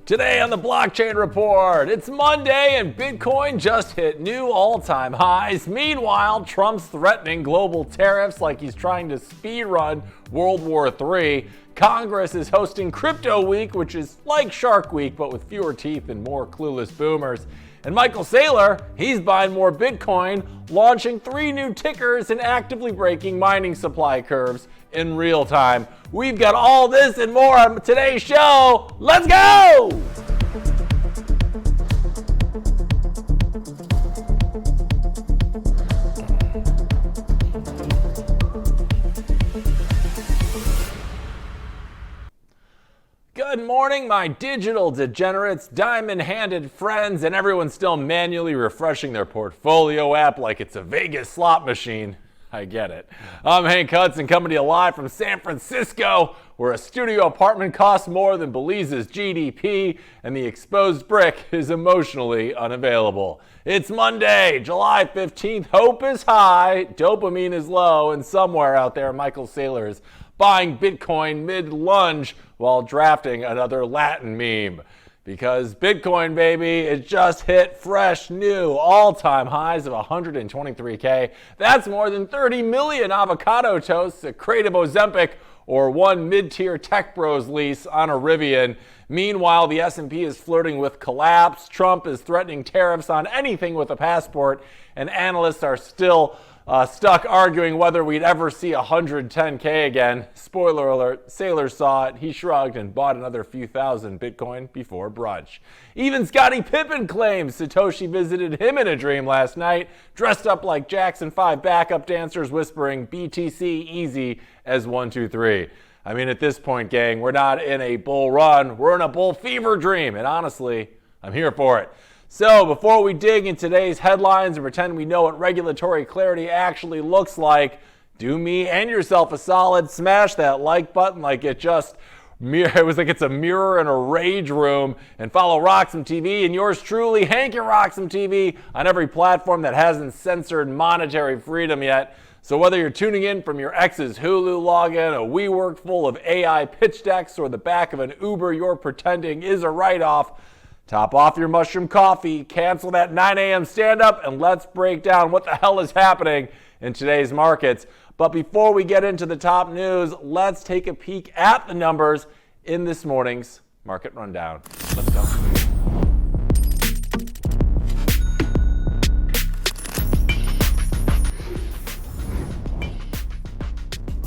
Today on the Blockchain Report, it's Monday and Bitcoin just hit new all-time highs. Meanwhile, Trump's threatening global tariffs like he's trying to speedrun World War III. Congress is hosting Crypto Week, which is like Shark Week, but with fewer teeth and more clueless boomers. And Michael Saylor, he's buying more Bitcoin, launching 3 new tickers and actively breaking mining supply curves in real time. We've got all this and more on today's show. Let's go! Good morning, my digital degenerates, diamond-handed friends, and everyone still manually refreshing their portfolio app like it's a Vegas slot machine. I get it. I'm Hank Hudson, coming to you live from San Francisco, where a studio apartment costs more than Belize's GDP, and the exposed brick is emotionally unavailable. It's Monday, July 15th. Hope is high, dopamine is low, and somewhere out there, Michael Saylor is buying Bitcoin mid-lunge while drafting another Latin meme. Because Bitcoin, baby, it just hit fresh new all-time highs of 123K. That's more than 30 million avocado toasts, a crate of Ozempic, or one mid-tier tech bros lease on a Rivian. Meanwhile, the S&P is flirting with collapse. Trump is threatening tariffs on anything with a passport, and analysts are still stuck arguing whether we'd ever see 110K again. Spoiler alert, Saylor saw it, he shrugged and bought another few thousand Bitcoin before brunch. Even Scottie Pippen claims Satoshi visited him in a dream last night, dressed up like Jackson 5 backup dancers whispering BTC easy as 1, 2, 3. I mean, at this point, gang, we're not in a bull run, we're in a bull fever dream, and honestly, I'm here for it. So before we dig in today's headlines and pretend we know what regulatory clarity actually looks like, do me and yourself a solid, smash that like button like it was like it's a mirror in a rage room, and follow RoxomTV and yours truly, Hank at RoxomTV, on every platform that hasn't censored monetary freedom yet. So whether you're tuning in from your ex's Hulu login, a WeWork full of AI pitch decks, or the back of an Uber you're pretending is a write-off, top off your mushroom coffee, cancel that 9 a.m. stand-up, and let's break down what the hell is happening in today's markets. But before we get into the top news, let's take a peek at the numbers in this morning's Market Rundown. Let's go.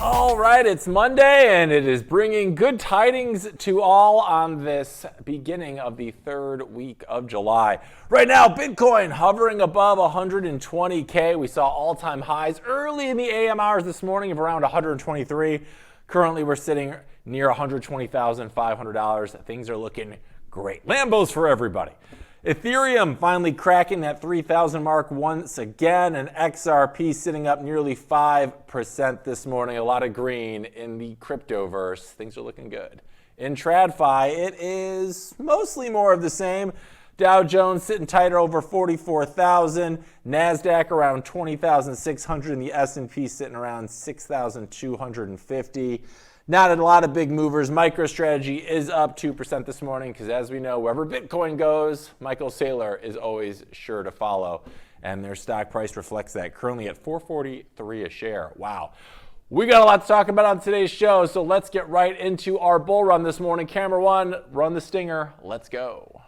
All right, it's Monday, and it is bringing good tidings to all on this beginning of the third week of July. Right now, Bitcoin hovering above 120K. We saw all-time highs early in the AM hours this morning of around 123. Currently, we're sitting near $120,500. Things are looking great. Lambos for everybody. Ethereum finally cracking that 3,000 mark once again, and XRP sitting up nearly 5% this morning. A lot of green in the cryptoverse. Things are looking good. In TradFi, it is mostly more of the same. Dow Jones sitting tighter over 44,000, NASDAQ around 20,600, and the S&P sitting around 6,250. Not a lot of big movers. MicroStrategy is up 2% this morning because, as we know, wherever Bitcoin goes, Michael Saylor is always sure to follow. And their stock price reflects that, currently at $4.43 a share. Wow. We got a lot to talk about on today's show, so let's get right into our bull run this morning. Camera one, run the stinger. Let's go.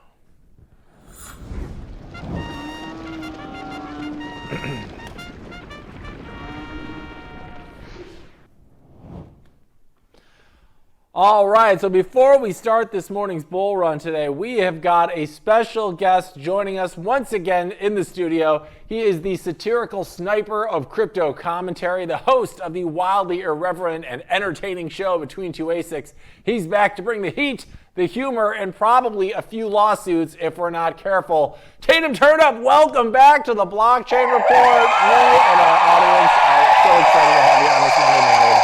All right, so before we start this morning's bull run today, we have got a special guest joining us once again in the studio. He is the satirical sniper of crypto commentary, the host of the wildly irreverent and entertaining show Between Two ASICs. He's back to bring the heat, the humor, and probably a few lawsuits if we're not careful. Tatum Turnup, welcome back to the Blockchain Report. Me and our audience are so excited to have you on this Monday morning.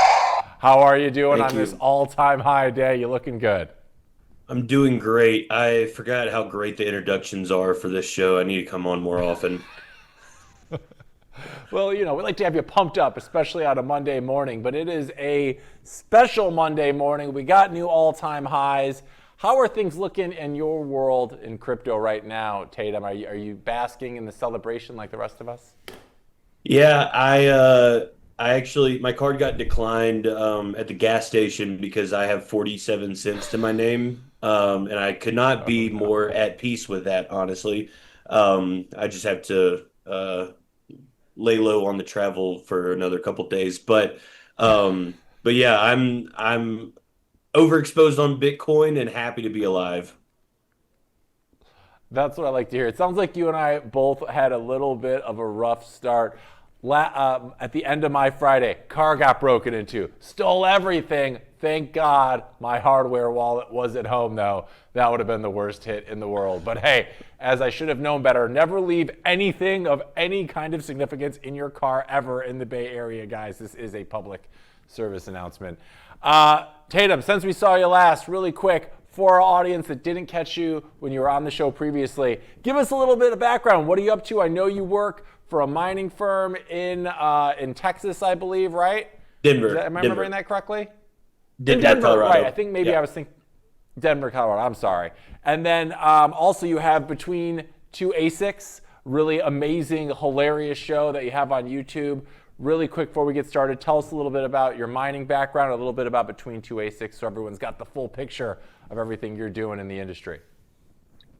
How are you doing on this all-time high day? You looking good? I'm doing great. I forgot how great the introductions are for this show. I need to come on more often. Well, you know, we like to have you pumped up, especially on a Monday morning, but it is a special Monday morning. We got new all-time highs. How are things looking in your world in crypto right now, Tatum? Are you basking in the celebration like the rest of us? Yeah, I actually my card got declined at the gas station because I have 47 cents to my name. And I could not Oh be no. more at peace with that, honestly. I just have to lay low on the travel for another couple days. But yeah, I'm overexposed on Bitcoin and happy to be alive. That's what I like to hear. It sounds like you and I both had a little bit of a rough start. At the end of my Friday, car got broken into, stole everything. Thank God my hardware wallet was at home, though. That would have been the worst hit in the world. But hey, as I should have known better, never leave anything of any kind of significance in your car ever in the Bay Area, guys. This is a public service announcement. Tatum, since we saw you last, really quick, for our audience that didn't catch you when you were on the show previously, give us a little bit of background. What are you up to? I know you work for a mining firm in Texas, I believe, right? Denver. Am I remembering that correctly? In Denver, Colorado. right. I think maybe Yeah. I was thinking Denver, Colorado. I'm sorry. And then also you have Between Two ASICs, really amazing, hilarious show that you have on YouTube. Really quick before we get started, tell us a little bit about your mining background, a little bit about Between Two ASICs so everyone's got the full picture of everything you're doing in the industry.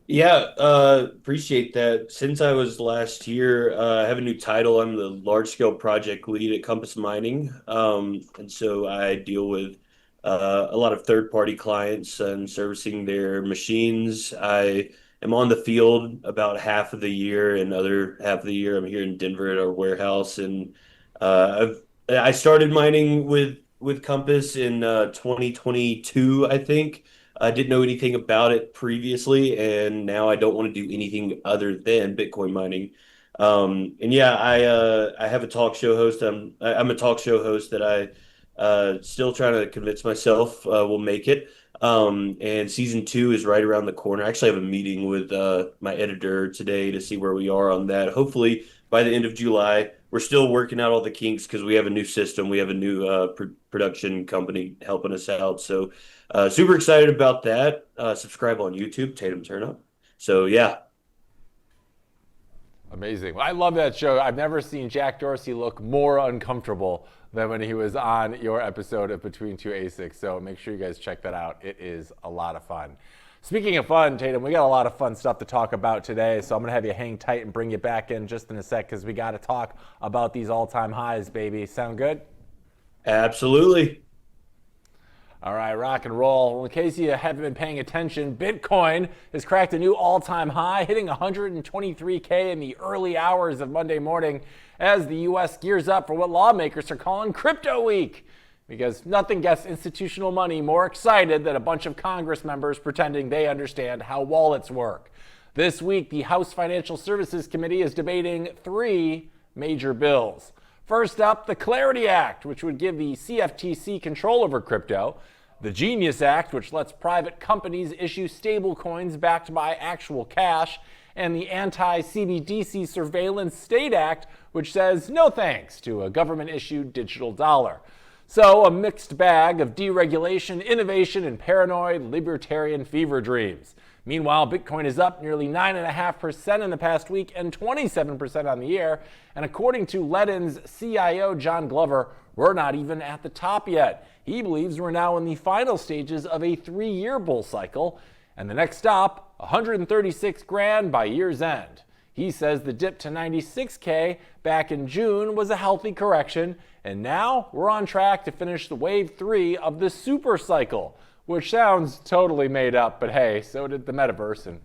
Yeah, appreciate that. Since I was last year, I have a new title. I'm the large scale project lead at Compass Mining. And so I deal with a lot of third party clients and servicing their machines. I am on the field about half of the year, and other half of the year I'm here in Denver at our warehouse. And I started mining with Compass in 2022, I think. I didn't know anything about it previously, and now I don't want to do anything other than Bitcoin mining. And yeah, I have a talk show host. I'm a talk show host that I still trying to convince myself will make it. And season two is right around the corner. I actually have a meeting with my editor today to see where we are on that. Hopefully by the end of July. We're still working out all the kinks because we have a new system. We have a new production company helping us out. So super excited about that. Subscribe on YouTube, Tatum Turnup. So yeah. Amazing. Well, I love that show. I've never seen Jack Dorsey look more uncomfortable than when he was on your episode of Between Two ASICs. So make sure you guys check that out. It is a lot of fun. Speaking of fun, Tatum, we got a lot of fun stuff to talk about today, so I'm going to have you hang tight and bring you back in just in a sec because we got to talk about these all-time highs, baby. Sound good? Absolutely. All right, rock and roll. Well, in case you haven't been paying attention, Bitcoin has cracked a new all-time high, hitting 123K in the early hours of Monday morning as the U.S. gears up for what lawmakers are calling Crypto Week. Because nothing gets institutional money more excited than a bunch of Congress members pretending they understand how wallets work. This week, the House Financial Services Committee is debating three major bills. First up, the Clarity Act, which would give the CFTC control over crypto. The Genius Act, which lets private companies issue stable coins backed by actual cash. And the Anti-CBDC Surveillance State Act, which says no thanks to a government-issued digital dollar. So a mixed bag of deregulation, innovation, and paranoid libertarian fever dreams. Meanwhile, Bitcoin is up nearly 9.5% in the past week and 27% on the year. And according to Ledden's CIO, John Glover, we're not even at the top yet. He believes we're now in the final stages of a 3-year bull cycle. And the next stop, 136 grand by year's end. He says the dip to 96K back in June was a healthy correction, and now we're on track to finish the wave 3 of the Supercycle, which sounds totally made up, but hey, so did the metaverse, and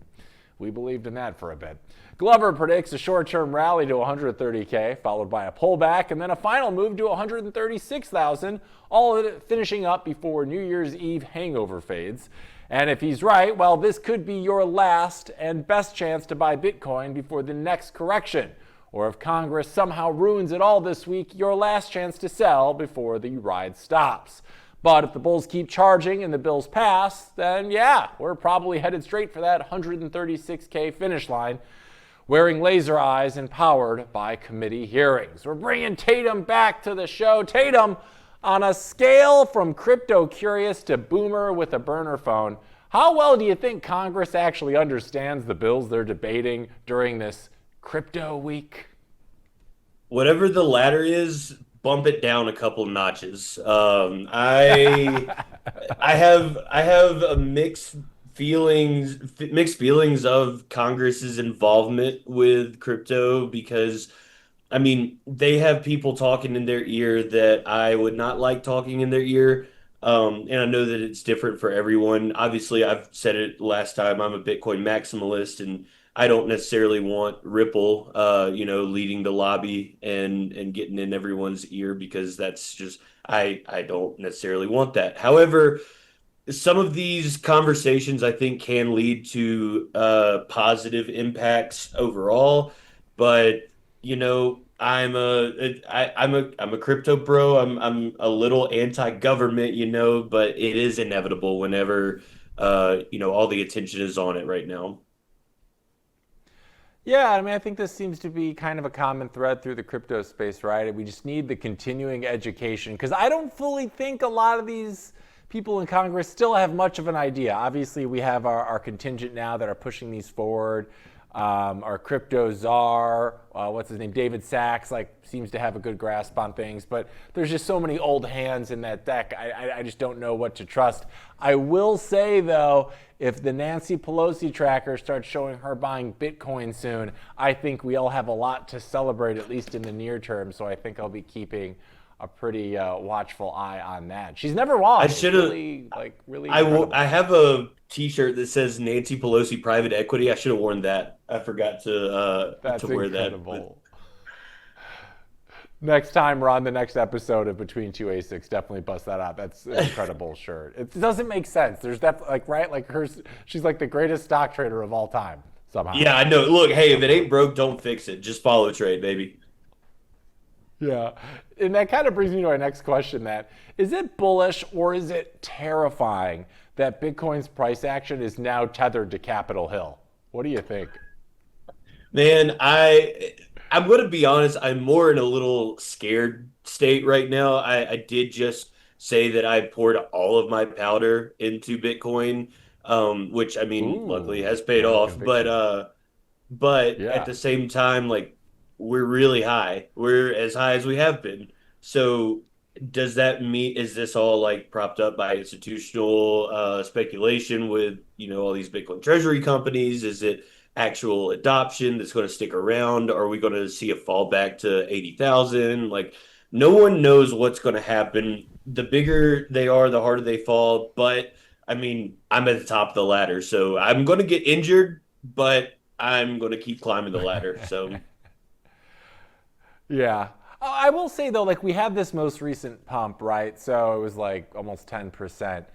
we believed in that for a bit. Glover predicts a short-term rally to 130K, followed by a pullback, and then a final move to 136,000, all of it finishing up before New Year's Eve hangover fades. And if he's right, well, this could be your last and best chance to buy Bitcoin before the next correction. Or if Congress somehow ruins it all this week, your last chance to sell before the ride stops. But if the bulls keep charging and the bills pass, then yeah, we're probably headed straight for that 136K finish line, wearing laser eyes and powered by committee hearings. We're bringing Tatum back to the show. Tatum, On a scale from crypto curious to boomer with a burner phone, how well do you think Congress actually understands the bills they're debating during this crypto week? Whatever the latter is, bump it down a couple notches. I have a mixed feelings of Congress's involvement with crypto because I mean, they have people talking in their ear that I would not like talking in their ear. And I know that it's different for everyone. Obviously, I've said it last time, I'm a Bitcoin maximalist, and I don't necessarily want Ripple, leading the lobby and getting in everyone's ear because that's just I don't necessarily want that. However, some of these conversations I think can lead to positive impacts overall, but I'm a crypto bro. I'm a little anti-government, but it is inevitable whenever all the attention is on it right now. Yeah, I mean, I think this seems to be kind of a common thread through the crypto space, right? We just need the continuing education because I don't fully think a lot of these people in Congress still have much of an idea. Obviously, we have our contingent now that are pushing these forward. Our crypto czar, what's his name, David Sachs, like seems to have a good grasp on things, but there's just so many old hands in that deck. I just don't know what to trust. I will say though, if the Nancy Pelosi tracker starts showing her buying Bitcoin soon, I think we all have a lot to celebrate, at least in the near term. So I think I'll be keeping a pretty watchful eye on that. She's never I lost. should have. Really I incredible. have a T-shirt that says Nancy Pelosi private equity. I should have worn that. I forgot to That's wear that. But incredible. Next time we're on the next episode of Between Two A6, definitely bust that out. That's an incredible shirt. It doesn't make sense. There's definitely like she's like the greatest stock trader of all time somehow. yeah, I know. Look, hey, if it ain't broke, don't fix it. Just follow trade, baby. Yeah. And that kind of brings me to our next question, that is it bullish or is it terrifying that Bitcoin's price action is now tethered to Capitol Hill? What do you think? Man, I'm gonna be honest, I'm more in a little scared state right now. I did just say that I poured all of my powder into Bitcoin, which I mean, luckily Ooh, has paid more off. But conviction. but at Yeah. the same time, like we're really high. We're as high as we have been. So does that mean is this all like propped up by institutional speculation with, all these Bitcoin treasury companies? Is it actual adoption that's going to stick around? Are we going to see a fallback to 80,000? Like no one knows what's going to happen. The bigger they are, the harder they fall. But I mean, I'm at the top of the ladder, so I'm going to get injured, but I'm going to keep climbing the ladder. So Yeah. I will say though, like we had this most recent pump, right? So it was like almost 10%.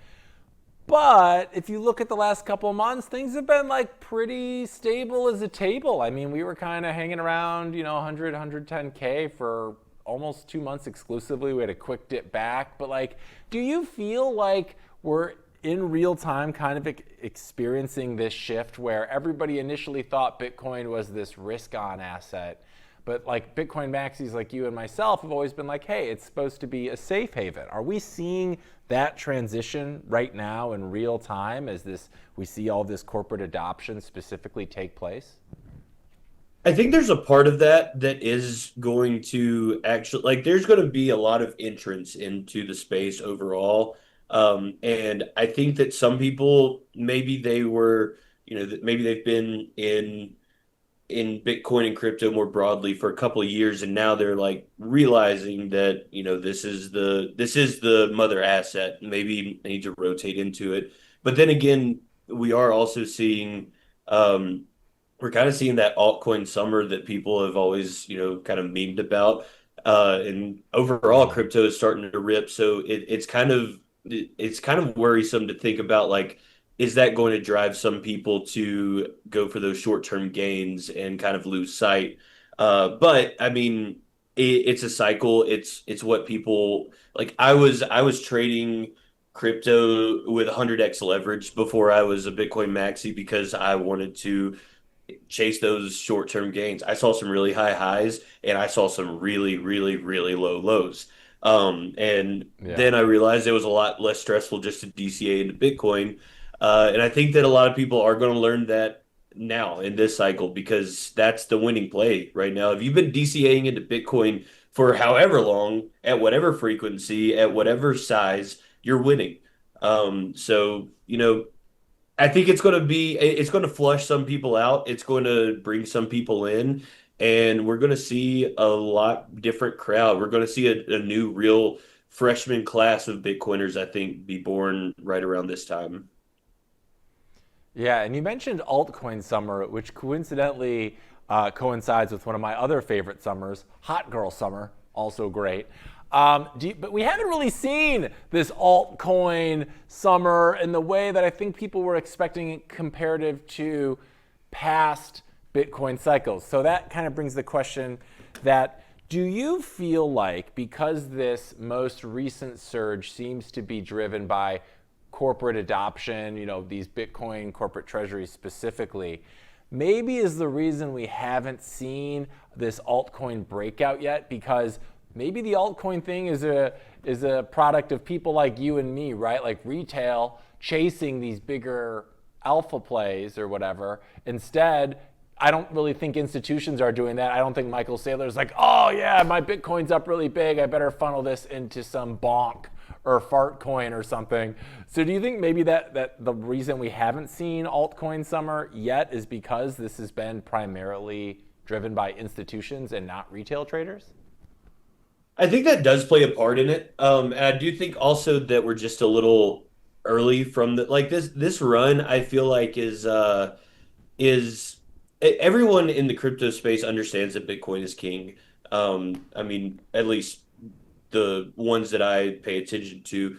But if you look at the last couple of months, things have been like pretty stable as a table. I mean, we were kind of hanging around, 100, 110K for almost 2 months exclusively. We had a quick dip back. But like, do you feel like we're in real time kind of experiencing this shift where everybody initially thought Bitcoin was this risk on asset? But like Bitcoin maxis like you and myself have always been like, hey, it's supposed to be a safe haven. Are we seeing that transition right now in real time as we see all this corporate adoption specifically take place? I think there's a part of that is going to actually like there's going to be a lot of entrance into the space overall. And I think that some people maybe they were, that maybe they've been in Bitcoin and crypto more broadly for a couple of years, and now they're like realizing that this is the mother asset. Maybe I need to rotate into it. But then again, we are also seeing we're kind of seeing that altcoin summer that people have always kind of memed about. And overall, Mm-hmm. crypto is starting to rip. So it's kind of worrisome to think about like is that going to drive some people to go for those short-term gains and kind of lose sight? But I mean, it's a cycle. It's what people like. I was trading crypto with 100x leverage before I was a Bitcoin maxi because I wanted to chase those short-term gains. I saw some really high highs and I saw some really, really, really low lows. And Yeah. then I realized it was a lot less stressful just to DCA into Bitcoin. And I think that a lot of people are going to learn that now in this cycle because that's the winning play right now. If you've been DCAing into Bitcoin for however long, at whatever frequency, at whatever size, you're winning. So, I think it's going to flush some people out. It's going to bring some people in, and we're going to see a lot different crowd. We're going to see a new real freshman class of Bitcoiners, I think, be born right around this time. Yeah, and you mentioned altcoin summer, which coincidentally coincides with one of my other favorite summers, hot girl summer, also great. But we haven't really seen this altcoin summer in the way that I think people were expecting it comparative to past Bitcoin cycles. So that kind of brings the question that do you feel like because this most recent surge seems to be driven by corporate adoption, these Bitcoin corporate treasuries specifically, maybe is the reason we haven't seen this altcoin breakout yet because maybe the altcoin thing is a product of people like you and me, right? Like retail chasing these bigger alpha plays or whatever. Instead, I don't really think institutions are doing that. I don't think Michael Saylor is like, oh yeah, my Bitcoin's up really big. I better funnel this into some bonk or fart coin or something. So do you think maybe that the reason we haven't seen altcoin summer yet is because this has been primarily driven by institutions and not retail traders? I think that does play a part in it. And I do think also that we're just a little early from the like this run. I feel like is everyone in the crypto space understands that Bitcoin is king. I mean, at least the ones that I pay attention to.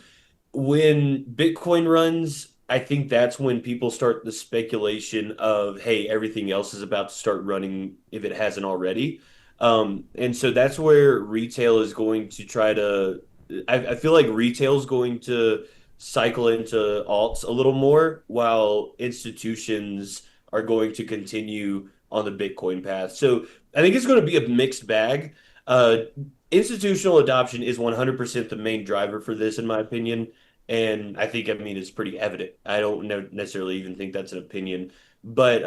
When Bitcoin runs, I think that's when people start the speculation of, hey, everything else is about to start running if it hasn't already. And so that's where retail is going to try to. I feel like retail is going to cycle into alts a little more, while institutions are going to continue on the Bitcoin path. So I think it's going to be a mixed bag. Uh, Institutional adoption is 100% the main driver for this, in my opinion. And I mean, it's pretty evident. I don't necessarily even think that's an opinion. But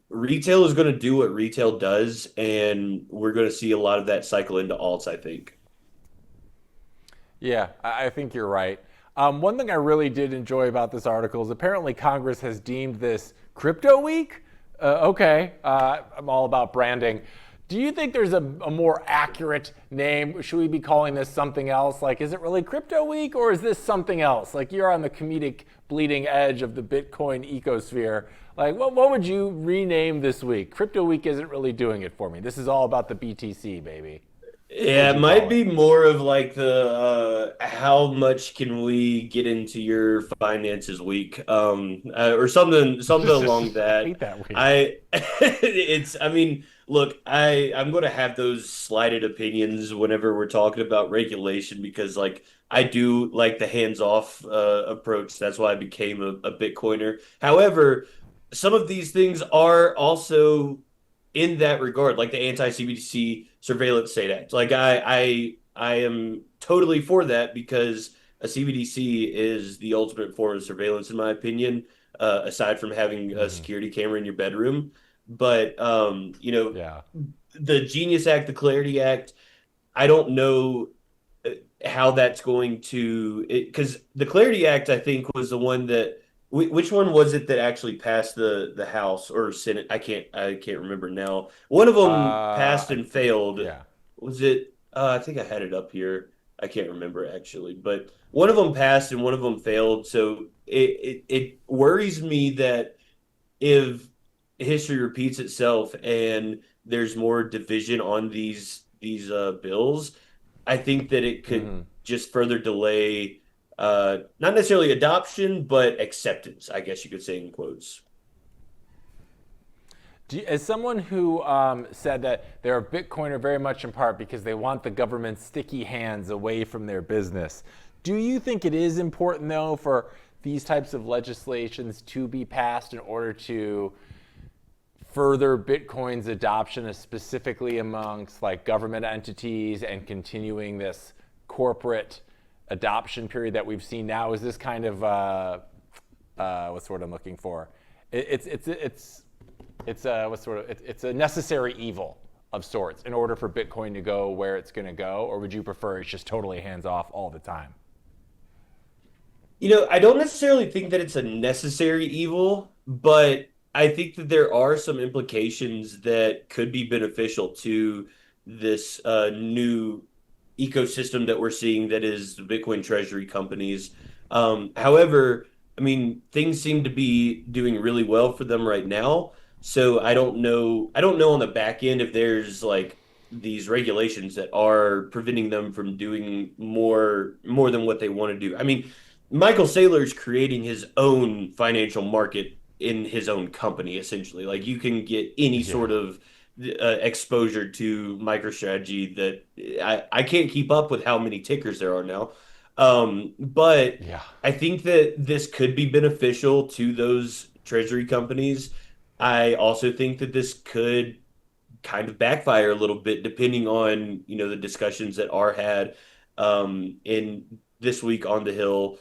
retail is going to do what retail does, and we're going to see a lot of that cycle into alts, I think. Yeah, I think you're right. One thing I really did enjoy about this article is apparently Congress has deemed this Crypto Week. Okay, I'm all about branding. Do you think there's a more accurate name? Should we be calling this something else? Like, is it really Crypto Week or is this something else? Like, you're on the comedic bleeding edge of the Bitcoin ecosphere. Like, what would you rename this week? Crypto Week isn't really doing it for me. This is all about the BTC, baby. What Yeah, would it you might call it? be more of like the how much can we get into your finances week, or something along I that. hate that week. I mean, look, I'm going to have those slighted opinions whenever we're talking about regulation because like I do like the hands-off approach. That's why I became a Bitcoiner. However, some of these things are also in that regard, like the anti-CBDC surveillance state act. Like I am totally for that because a CBDC is the ultimate form of surveillance, in my opinion, aside from having a Hmm. security camera in your bedroom. But Yeah. the Genius Act, the Clarity Act, I don't know how that's going to because the Clarity Act, I think, was the one that which one was it that actually passed the House or Senate? I can't remember now. One of them passed I and think, failed. yeah. Was it? I think I had it up here. I can't remember actually, but one of them passed and one of them failed. So it worries me that if history repeats itself and there's more division on these bills, I think that it could Hmm. just further delay not necessarily adoption, but acceptance, I guess you could say in quotes. As someone who said that they're a Bitcoiner very much in part because they want the government's sticky hands away from their business, do you think it is important, though, for these types of legislations to be passed in order to further Bitcoin's adoption, specifically amongst like government entities and continuing this corporate adoption period that we've seen now? Is this kind of what's the word I'm looking for? It's a necessary evil of sorts in order for Bitcoin to go where it's going to go, or would you prefer it's just totally hands off all the time? I don't necessarily think that it's a necessary evil, but I think that there are some implications that could be beneficial to this new ecosystem that we're seeing that is the Bitcoin Treasury companies. However, I mean, things seem to be doing really well for them right now. So I don't know. I don't know on the back end if there's like these regulations that are preventing them from doing more than what they want to do. I mean, Michael Saylor is creating his own financial market in his own company, essentially. Like you can get any Yeah. sort of exposure to MicroStrategy that I can't keep up with how many tickers there are now. But Yeah. I think that this could be beneficial to those treasury companies. I also think that this could kind of backfire a little bit depending on, the discussions that are had in this week on the Hill.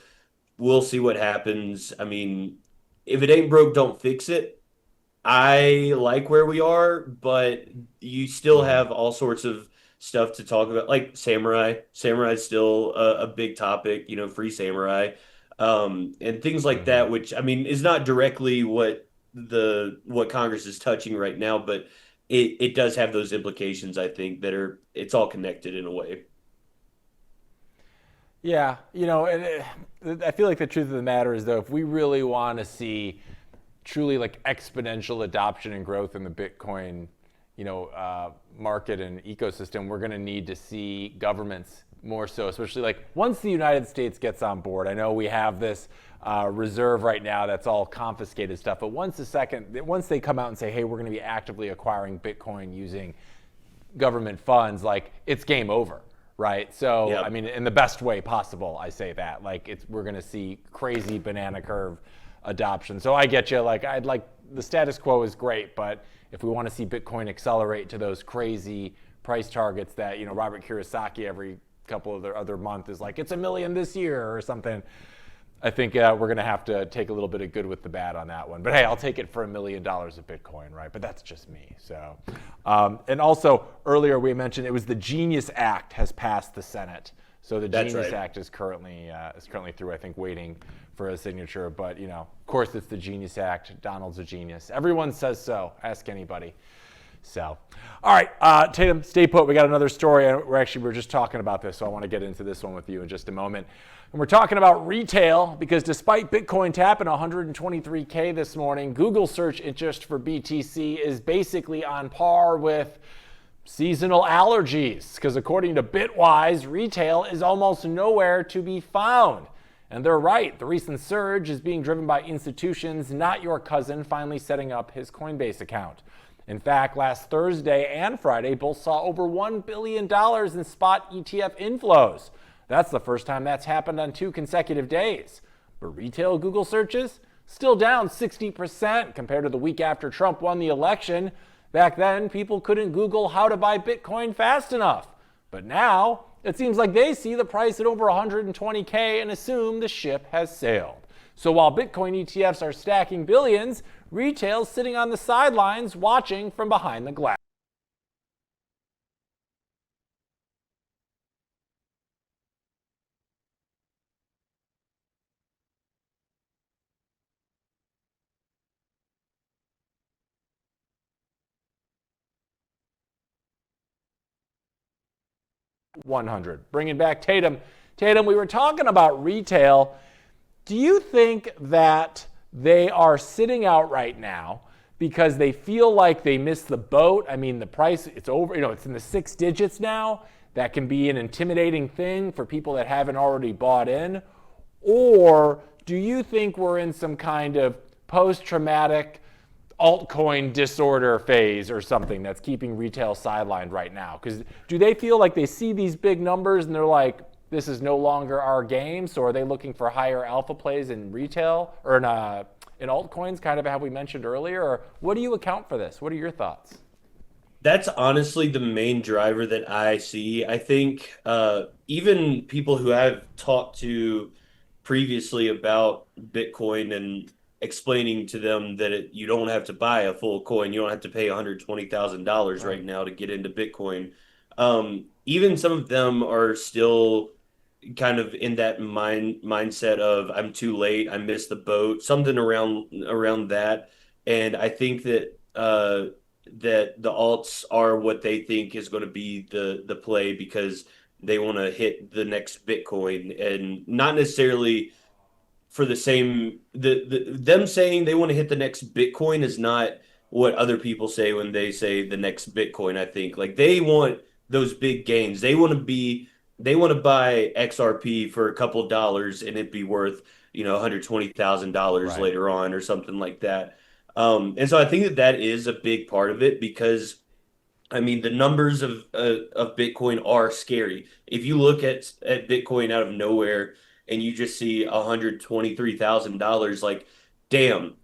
We'll see what happens. I mean, if it ain't broke, don't fix it. I like where we are, but you still Yeah. have all sorts of stuff to talk about, like Samurai. Samurai is still a big topic, free Samurai, and things like Hmm. that, which I mean is not directly what Congress is touching right now, but it does have those implications. I think that it's all connected in a way. Yeah, I feel like the truth of the matter is, though, if we really want to see truly like exponential adoption and growth in the Bitcoin, market and ecosystem, we're going to need to see governments more so, especially like once the United States gets on board. I know we have this reserve right now that's all confiscated stuff, but once they come out and say, hey, we're going to be actively acquiring Bitcoin using government funds, like it's game over, right? So, I Yep. mean, in the best way possible, I say that. Like we're going to see crazy banana curve adoption. So I get you. Like I'd like the status quo is great, but if we want to see Bitcoin accelerate to those crazy price targets that Robert Kiyosaki every couple of the other month is like it's 1 million this year or something. I think we're going to have to take a little bit of good with the bad on that one. But hey, I'll take it for $1 million of Bitcoin, right? But that's just me. So, and also earlier we mentioned it was the Genius Act has passed the Senate. So the That's Genius right. Act is currently through, I think, waiting for a signature. But of course, it's the Genius Act. Donald's a genius. Everyone says so. Ask anybody. So, all right, Tatum, stay put. We got another story. We're just talking about this, so I want to get into this one with you in just a moment. And we're talking about retail because despite Bitcoin tapping 123K this morning, Google search interest for BTC is basically on par with seasonal allergies because according to Bitwise, retail is almost nowhere to be found. And they're right. The recent surge is being driven by institutions, not your cousin finally setting up his Coinbase account. In fact, last Thursday and Friday both saw over $1 billion in spot ETF inflows. That's the first time that's happened on 2 consecutive days. But retail Google searches still down 60% compared to the week after Trump won the election. Back then, people couldn't Google how to buy Bitcoin fast enough. But now, it seems like they see the price at over 120K and assume the ship has sailed. So while Bitcoin ETFs are stacking billions, retail's sitting on the sidelines watching from behind the glass. 100. Bringing back Tatum. Tatum, we were talking about retail. Do you think that they are sitting out right now because they feel like they missed the boat? I mean, the price, it's over, it's in the 6 digits now. That can be an intimidating thing for people that haven't already bought in. Or do you think we're in some kind of post-traumatic altcoin disorder phase or something that's keeping retail sidelined right now? Because do they feel like they see these big numbers and they're like, this is no longer our game? So are they looking for higher alpha plays in retail or in altcoins, kind of how we mentioned earlier? Or what do you account for this? What are your thoughts? That's honestly the main driver that I see. I think even people who I've talked to previously about Bitcoin and explaining to them that you don't have to buy a full coin, you don't have to pay $120,000 Right. right now to get into Bitcoin. Even some of them are still kind of in that mindset of I'm too late, I missed the boat, something around that. And I think that that the alts are what they think is going to be the play because they want to hit the next Bitcoin and not necessarily for the same them saying they want to hit the next Bitcoin is not what other people say when they say the next Bitcoin. I think like they want those big gains. They want to buy XRP for a couple of dollars and it be worth, $120,000 Right. later on or something like that. And so I think that that is a big part of it because I mean, the numbers of Bitcoin are scary. If you look at Bitcoin out of nowhere and you just see $123,000, like, damn,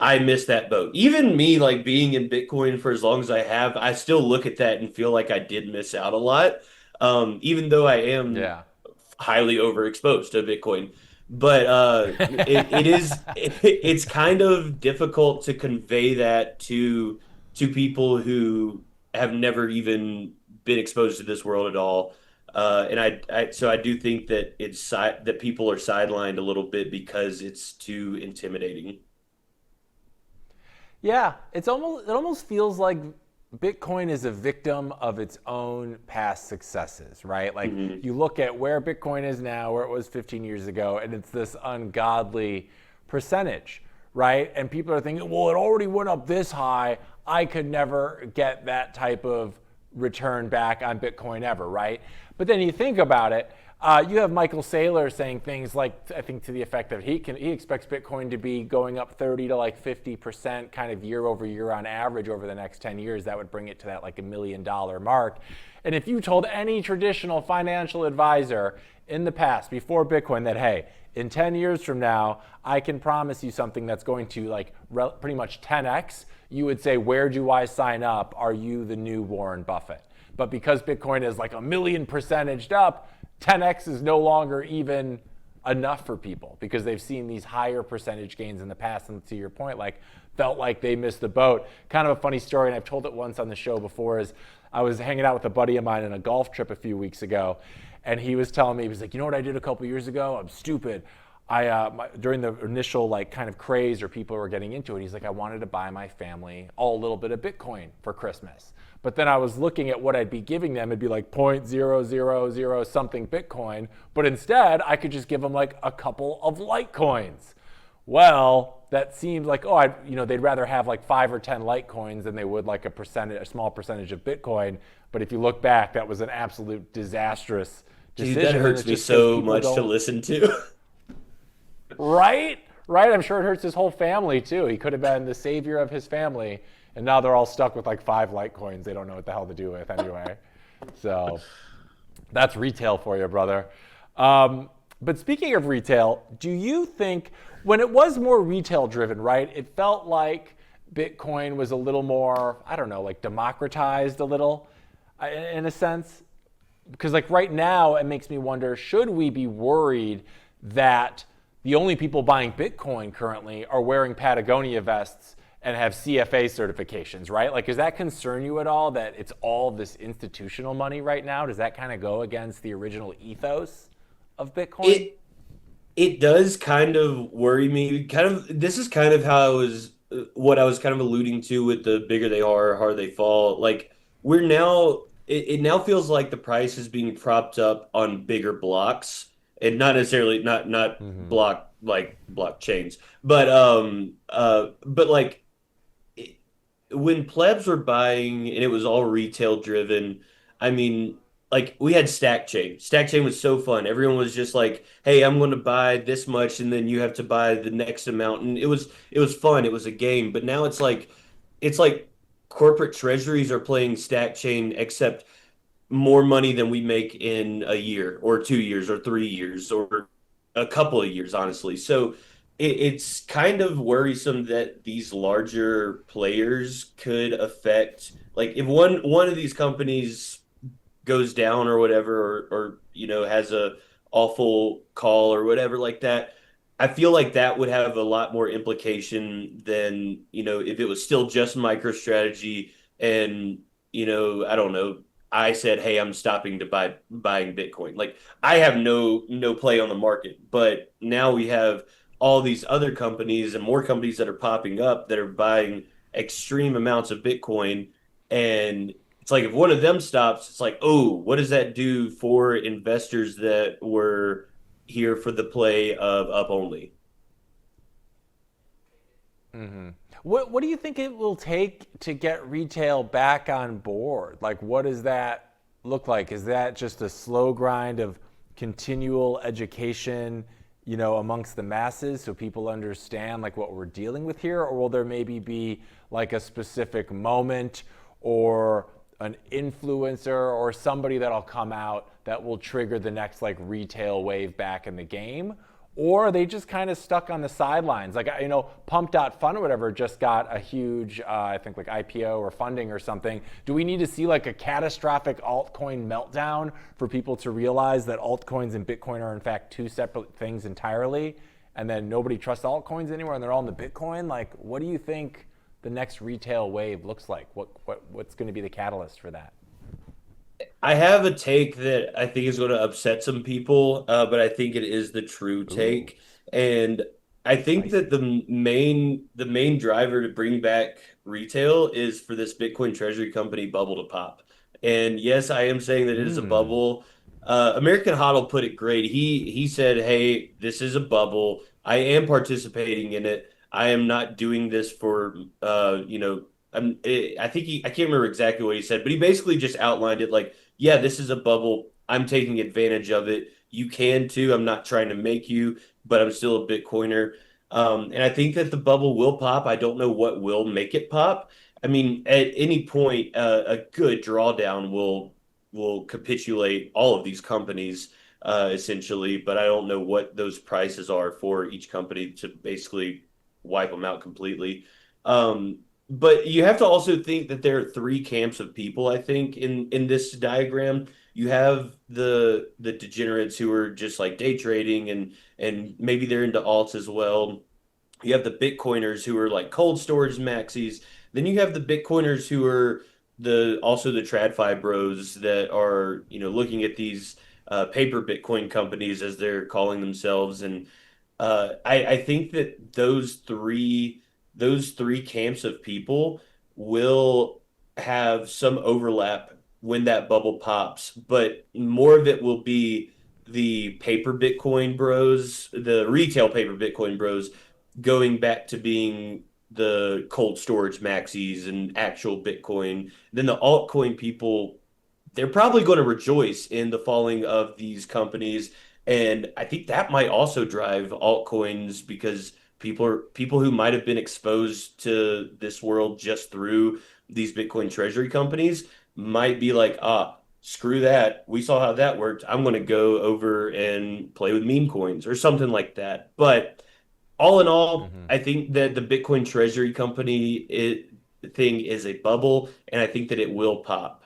I missed that boat. Even me, like being in Bitcoin for as long as I have, I still look at that and feel like I did miss out a lot. Even though I am Yeah. highly overexposed to Bitcoin. But it's kind of difficult to convey that to people who have never even been exposed to this world at all. And so I do think that that people are sidelined a little bit because it's too intimidating. Yeah, it almost feels like Bitcoin is a victim of its own past successes, right? Like Hmm. you look at where Bitcoin is now, where it was 15 years ago, and it's this ungodly percentage, right? And people are thinking, well, it already went up this high. I could never get that type of return back on Bitcoin ever, right? But then you think about it, you have Michael Saylor saying things like, I think to the effect that he expects Bitcoin to be going up 30 to like 50% kind of year over year on average over the next 10 years. That would bring it to that like $1 million mark. And if you told any traditional financial advisor in the past before Bitcoin that, hey, in 10 years from now, I can promise you something that's going to like pretty much 10x, you would say, where do I sign up? Are you the new Warren Buffett? But because Bitcoin is like 1,000,000% up, 10x is no longer even enough for people because they've seen these higher percentage gains in the past. And to your point, like felt like they missed the boat. Kind of a funny story, and I've told it once on the show before, is I was hanging out with a buddy of mine on a golf trip a few weeks ago, and he was telling me, he was like, you know what I did a couple years ago? I'm stupid. During the initial like kind of craze or people were getting into it, he's like, I wanted to buy my family all a little bit of Bitcoin for Christmas. But then I was looking at what I'd be giving them. It'd be like 0.000 something Bitcoin. But instead, I could just give them like a couple of Litecoins. Well, that seemed like, they'd rather have like 5 or 10 Litecoins than they would like a small percentage of Bitcoin. But if you look back, that was an absolute disastrous Dude, that decision. And hurts it's me just because so people much to don't. listen to. Right? Right? I'm sure it hurts his whole family too. He could have been the savior of his family, and now they're all stuck with like 5 Litecoins they don't know what the hell to do with anyway. So that's retail for you, brother. But speaking of retail, do you think when it was more retail driven, right, it felt like Bitcoin was a little more, I don't know, like democratized a little in a sense? Because like right now, it makes me wonder, should we be worried that the only people buying Bitcoin currently are wearing Patagonia vests and have CFA certifications, right? Like, does that concern you at all that it's all this institutional money right now? Does that kind of go against the original ethos of Bitcoin? It it does kind of worry me. Kind of, this is kind of how I was, what I was kind of alluding to with the bigger they are, harder they fall. Like it now feels like the price is being propped up on bigger blocks, and not necessarily not Mm-hmm. blockchains, but like it, when plebs were buying and it was all retail driven, I mean, like we had Stack Chain. Stack Chain was so fun. Everyone was just like, "Hey, I'm going to buy this much, and then you have to buy the next amount." And it was fun. It was a game. But now it's like corporate treasuries are playing Stack Chain, except more money than we make in a year or 2 years or 3 years or a couple of years, honestly. So it's kind of worrisome that these larger players could affect, like if one of these companies goes down or whatever, or has a awful call or whatever like that, I feel like that would have a lot more implication than, if it was still just MicroStrategy and, I don't know, I said, hey, I'm stopping to buying Bitcoin. Like I have no play on the market, but now we have all these other companies and more companies that are popping up that are buying extreme amounts of Bitcoin. And it's like if one of them stops, it's like, oh, what does that do for investors that were here for the play of up only? What do you think it will take to get retail back on board? Like, what does that look like? Is that just a slow grind of continual education, amongst the masses so people understand like what we're dealing with here? Or will there maybe be like a specific moment or an influencer or somebody that'll come out that will trigger the next like retail wave back in the game? Or are they just kind of stuck on the sidelines? Like, Pump.Fun or whatever just got a huge, I think like IPO or funding or something. Do we need to see like a catastrophic altcoin meltdown for people to realize that altcoins and Bitcoin are in fact two separate things entirely? And then nobody trusts altcoins anymore and they're all in the Bitcoin? Like, what do you think the next retail wave looks like? What's going to be the catalyst for that? I have a take that I think is going to upset some people, but I think it is the true Ooh, take. And I think that spicy. the main driver to bring back retail is for this Bitcoin Treasury company bubble to pop. And yes, I am saying that it is a Hmm. bubble. American HODL put it great. He said, "Hey, this is a bubble. I am participating in it. I am not doing this for I think I can't remember exactly what he said, but he basically just outlined it like, yeah, this is a bubble. I'm taking advantage of it. You can too. I'm not trying to make you, but I'm still a Bitcoiner. And I think that the bubble will pop. I don't know what will make it pop. I mean, at any point, a good drawdown will capitulate all of these companies essentially, but I don't know what those prices are for each company to basically wipe them out completely. Um, but you have to also think that there are three camps of people, I think, in this diagram. You have the degenerates who are just like day trading and maybe they're into alts as well. You have the Bitcoiners who are like cold storage maxis. Then you have the Bitcoiners who are the TradFi bros that are, looking at these paper Bitcoin companies as they're calling themselves. And I think that those three camps of people will have some overlap when that bubble pops, but more of it will be the paper Bitcoin bros, the retail paper Bitcoin bros, going back to being the cold storage maxis and actual Bitcoin. Then the altcoin people, they're probably going to rejoice in the falling of these companies. And I think that might also drive altcoins because people who might have been exposed to this world just through these Bitcoin treasury companies might be like, screw that. We saw how that worked. I'm going to go over and play with meme coins or something like that. But all in all, Hmm. I think that the Bitcoin treasury thing is a bubble, and I think that it will pop.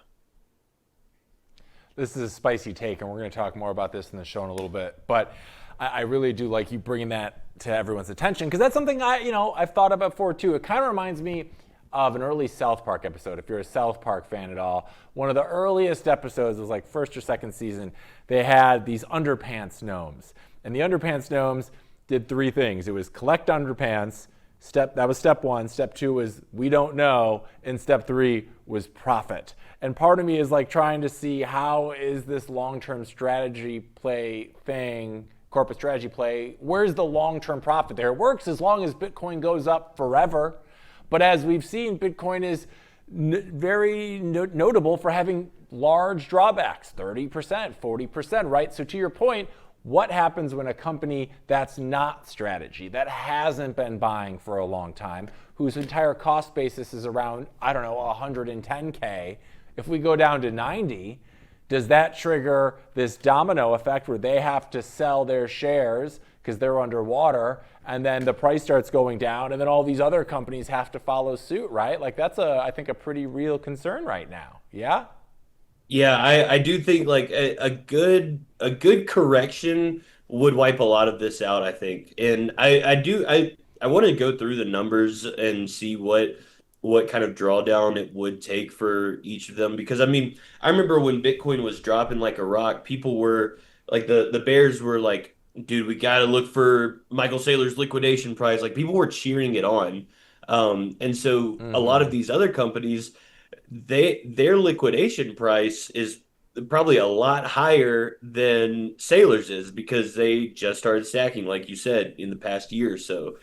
This is a spicy take, and we're going to talk more about this in the show in a little bit. But I really do like you bringing that to everyone's attention because that's something I've thought about before too. It kind of reminds me of an early South Park episode. If you're a South Park fan at all, one of the earliest episodes was like first or second season. They had these underpants gnomes, and the underpants gnomes did three things. It was collect underpants. That was step one. Step two was we don't know, and step three was profit. And part of me is like trying to see how is this long-term strategy play thing, corporate strategy play, where's the long-term profit there? It works as long as Bitcoin goes up forever. But as we've seen, Bitcoin is very notable for having large drawbacks, 30%, 40%, right? So to your point, what happens when a company that's not strategy, that hasn't been buying for a long time, whose entire cost basis is around, I don't know, 110K, if we go down to 90, does that trigger this domino effect where they have to sell their shares because they're underwater and then the price starts going down and then all these other companies have to follow suit, right? Like that's I think a pretty real concern right now. Yeah? Yeah, I do think like a good correction would wipe a lot of this out, I think. And I want to go through the numbers and see what kind of drawdown it would take for each of them. Because I mean, I remember when Bitcoin was dropping like a rock, people were like the bears were like, dude, we got to look for Michael Saylor's liquidation price. Like people were cheering it on. And so a lot of Hmm. these other companies their liquidation price is probably a lot higher than Sailor's is because they just started stacking, like you said, in the past year or so.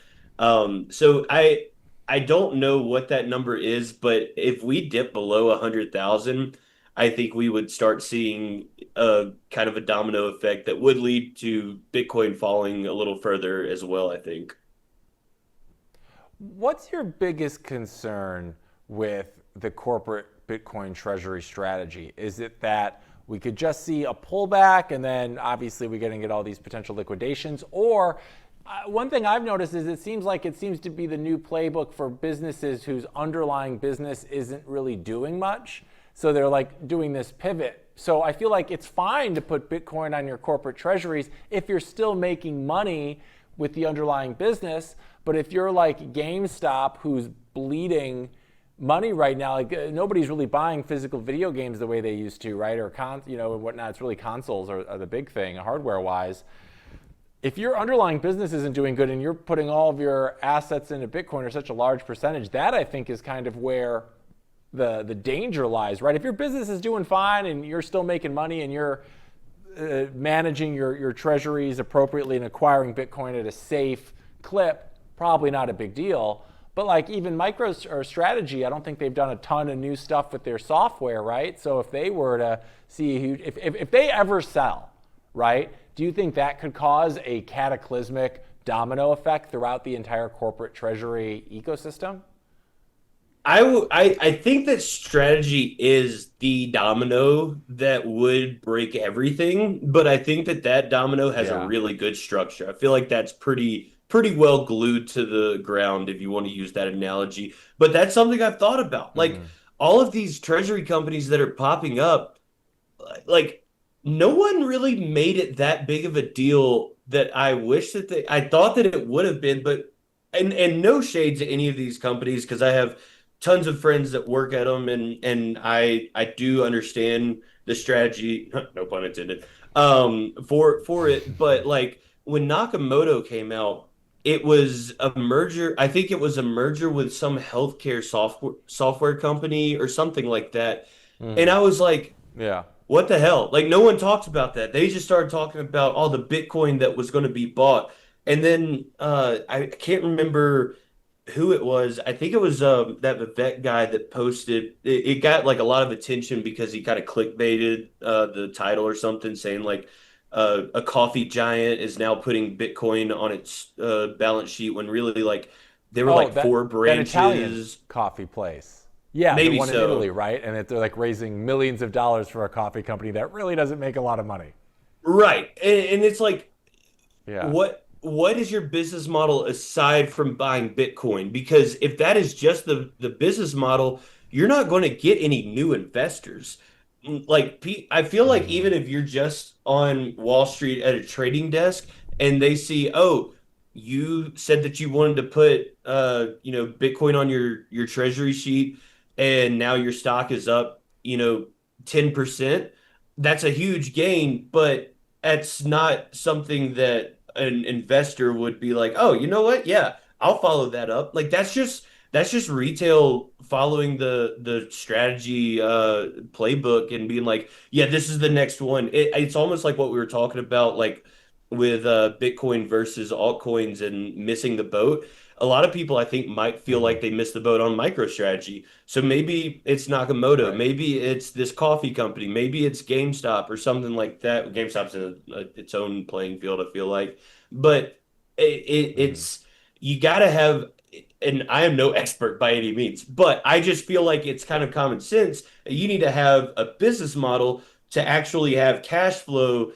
So I don't know what that number is, but if we dip below 100,000, I think we would start seeing a kind of a domino effect that would lead to Bitcoin falling a little further as well, I think. What's your biggest concern with the corporate Bitcoin treasury strategy? Is it that we could just see a pullback and then obviously we're going to get all these potential liquidations? Or one thing I've noticed is it seems to be the new playbook for businesses whose underlying business isn't really doing much. So they're like doing this pivot. So I feel like it's fine to put Bitcoin on your corporate treasuries if you're still making money with the underlying business. But if you're like GameStop, who's bleeding money right now, like nobody's really buying physical video games the way they used to, right? Or and whatnot. It's really consoles are the big thing, hardware-wise. If your underlying business isn't doing good and you're putting all of your assets into Bitcoin or such a large percentage, that I think is kind of where the danger lies, right? If your business is doing fine and you're still making money and you're managing your treasuries appropriately and acquiring Bitcoin at a safe clip, probably not a big deal. But like even Micro or Strategy, I don't think they've done a ton of new stuff with their software, right? So if they were to see a huge, if they ever sell, right? Do you think that could cause a cataclysmic domino effect throughout the entire corporate treasury ecosystem? I think that strategy is the domino that would break everything, but I think that that domino has a Yeah. really good structure. I feel like that's pretty well glued to the ground if you want to use that analogy. But that's something I've thought about. Like Mm-hmm. all of these treasury companies that are popping up, like no one really made it that big of a deal that I wish that I thought that it would have been, but and no shades at any of these companies because I have tons of friends that work at them and I do understand the strategy, no pun intended, for it, but like when Nakamoto came out, it was a merger. I think it was a merger with some healthcare software company or something like that. And I Mm-hmm. was like, Yeah. what the hell? Like no one talked about that. They just started talking about all the Bitcoin that was going to be bought. And then I can't remember who it was. I think it was that Vivek guy that posted. It got like a lot of attention because he kind of clickbaited the title or something, saying like a coffee giant is now putting Bitcoin on its balance sheet when really like there were Oh, like that four that Italian branches, coffee place. Yeah, the maybe one in Italy, so. right? And they're like raising millions of dollars for a coffee company that really doesn't make a lot of money. Right. And it's like Yeah. what is your business model aside from buying Bitcoin? Because if that is just the business model, you're not going to get any new investors. Like I feel like Mm-hmm. even if you're just on Wall Street at a trading desk and they see, oh, you said that you wanted to put Bitcoin on your treasury sheet and now your stock is up, 10%, that's a huge gain, but that's not something that an investor would be like, oh, you know what? Yeah, I'll follow that up. Like that's just retail following the strategy playbook and being like, yeah, this is the next one. It's almost like what we were talking about, like with Bitcoin versus altcoins and missing the boat. A lot of people, I think, might feel Mm-hmm. like they missed the boat on MicroStrategy. So maybe it's Nakamoto, Right. maybe it's this coffee company, maybe it's GameStop or something like that. GameStop's in its own playing field, I feel like. But Mm-hmm. it's you got to have, and I am no expert by any means, but I just feel like it's kind of common sense. You need to have a business model to actually have cash flow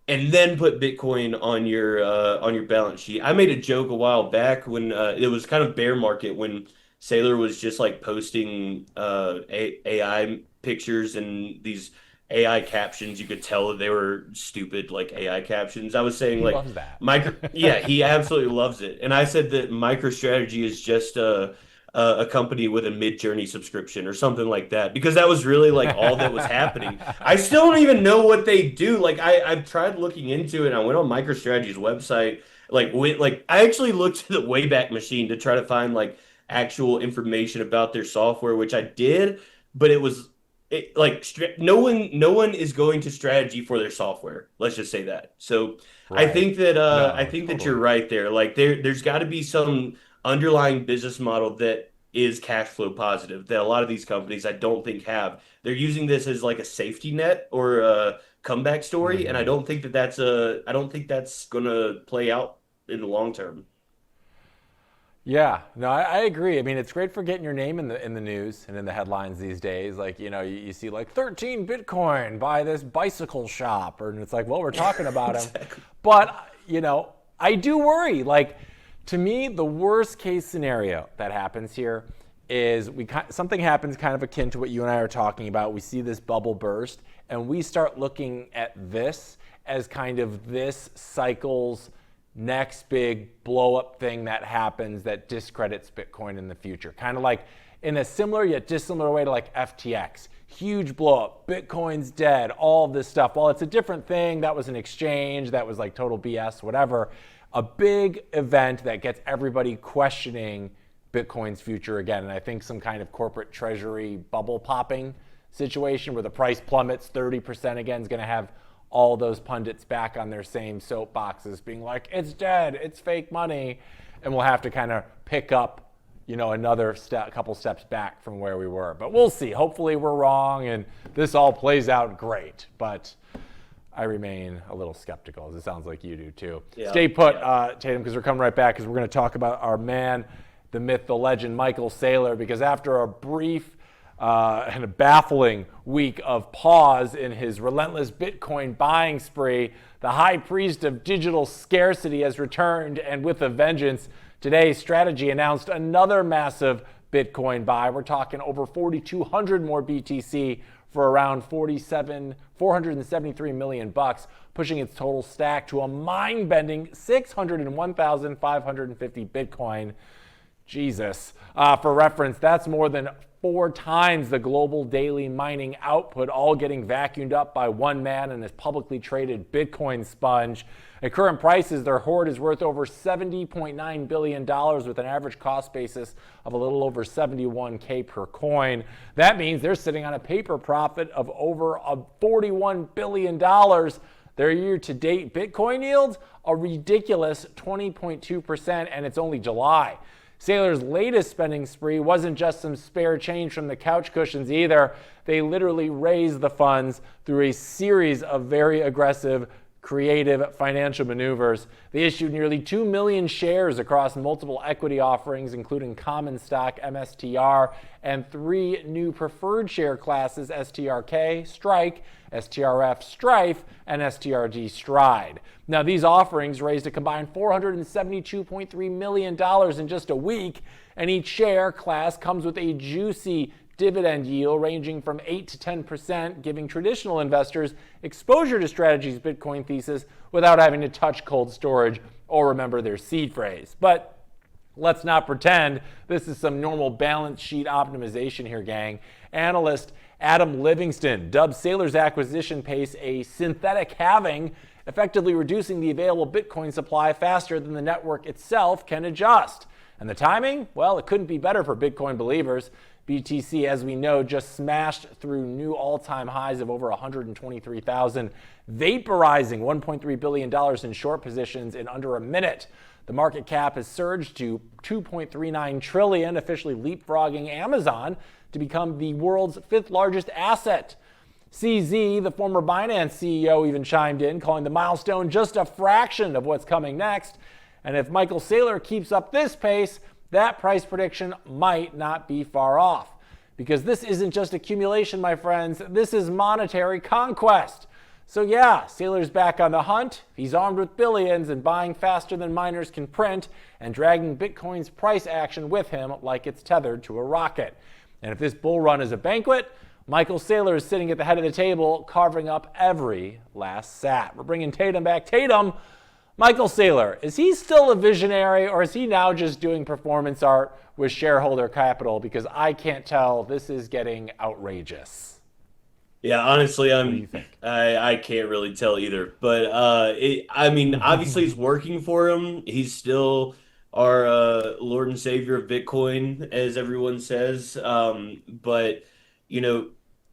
and then put Bitcoin on your balance sheet. I made a joke a while back when it was kind of bear market when Saylor was just like posting AI pictures and these AI captions. You could tell that they were stupid, like AI captions. I was saying He like loves that. yeah, he absolutely loves it. And I said that MicroStrategy is just a company with a Mid-Journey subscription or something like that, because that was really like all that was happening. I still don't even know what they do. Like I've tried looking into it. I went on MicroStrategy's website. Like I actually looked at the Wayback Machine to try to find like actual information about their software, which I did, but no one is going to strategy for their software. Let's just say that. So Right. I No, think that you're totally. right there. Like there's got to be some underlying business model that is cash flow positive that a lot of these companies I don't think have. They're using this as like a safety net or a comeback story, and Hmm. I don't think that's gonna play out in the long term. Yeah, no, I agree. I mean, it's great for getting your name in the news and in the headlines these days. Like, you see like 13 Bitcoin by this bicycle shop, and it's like, well, we're talking about him. Exactly. But, I do worry. Like, to me, the worst case scenario that happens here is something happens kind of akin to what you and I are talking about. We see this bubble burst, and we start looking at this as kind of this cycle's next big blow up thing that happens that discredits Bitcoin in the future. Kind of like in a similar yet dissimilar way to like FTX. Huge blow up, Bitcoin's dead, all of this stuff. Well, it's a different thing. That was an exchange, that was like total BS, whatever. A big event that gets everybody questioning Bitcoin's future again. And I think some kind of corporate treasury bubble popping situation where the price plummets 30% again is going to have all those pundits back on their same soapboxes being like, it's dead, it's fake money. And we'll have to kind of pick up, another couple steps back from where we were. But we'll see. Hopefully we're wrong and this all plays out great. But I remain a little skeptical, as it sounds like you do too. Yeah, Stay put, yeah. Tatum, because we're coming right back, because we're going to talk about our man, the myth, the legend, Michael Saylor, because after a brief and a baffling week of pause in his relentless Bitcoin buying spree, the high priest of digital scarcity has returned, and with a vengeance. Today, Strategy announced another massive Bitcoin buy. We're talking over 4,200 more BTC for around 473 million bucks, pushing its total stack to a mind-bending 601,550 Bitcoin. Jesus. For reference, that's more than 4 times the global daily mining output, all getting vacuumed up by one man and his publicly traded Bitcoin sponge. At current prices, their hoard is worth over $70.9 billion with an average cost basis of a little over $71K per coin. That means they're sitting on a paper profit of over $41 billion. Their year-to-date Bitcoin yield, a ridiculous 20.2%, and it's only July. Saylor's latest spending spree wasn't just some spare change from the couch cushions either. They literally raised the funds through a series of very aggressive, creative financial maneuvers. They issued nearly 2 million shares across multiple equity offerings, including common stock, MSTR, and 3 new preferred share classes, STRK, Strike, STRF, Strife, and STRD, Stride. Now, these offerings raised a combined $472.3 million in just a week, and each share class comes with a juicy dividend yield ranging from 8 to 10%, giving traditional investors exposure to Strategy's Bitcoin thesis without having to touch cold storage or remember their seed phrase. But let's not pretend this is some normal balance sheet optimization here, gang. Analyst Adam Livingston dubbed Saylor's acquisition pace a synthetic halving, effectively reducing the available Bitcoin supply faster than the network itself can adjust. And the timing? Well, it couldn't be better for Bitcoin believers. BTC, as we know, just smashed through new all-time highs of over 123,000, vaporizing $1.3 billion in short positions in under a minute. The market cap has surged to $2.39 trillion, officially leapfrogging Amazon to become the world's 5th largest asset. CZ, the former Binance CEO, even chimed in, calling the milestone just a fraction of what's coming next. And if Michael Saylor keeps up this pace, that price prediction might not be far off. Because this isn't just accumulation, my friends. This is monetary conquest. So yeah, Saylor's back on the hunt. He's armed with billions and buying faster than miners can print and dragging Bitcoin's price action with him like it's tethered to a rocket. And if this bull run is a banquet, Michael Saylor is sitting at the head of the table carving up every last sat. We're bringing Tatum back. Tatum, Michael Saylor, is he still a visionary or is he now just doing performance art with shareholder capital? Because I can't tell. This is getting outrageous. Yeah, honestly, What do you think? I can't really tell either. But I mean, obviously it's working for him. He's still our Lord and Savior of Bitcoin, as everyone says. But you know,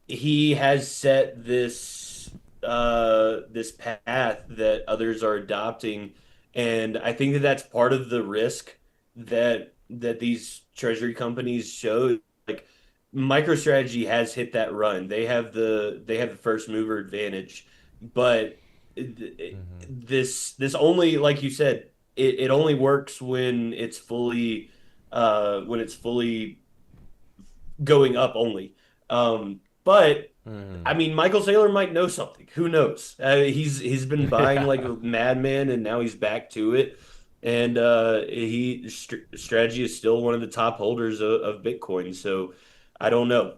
he has set this path that others are adopting, and I think that that's part of the risk that these treasury companies show. Like MicroStrategy has hit that run. They have the first mover advantage, but this only, like you said, it only works when it's fully going up only. But I mean, Michael Saylor might know something. Who knows? He's been buying like a madman, and now he's back to it. And strategy is still one of the top holders of Bitcoin. So I don't know.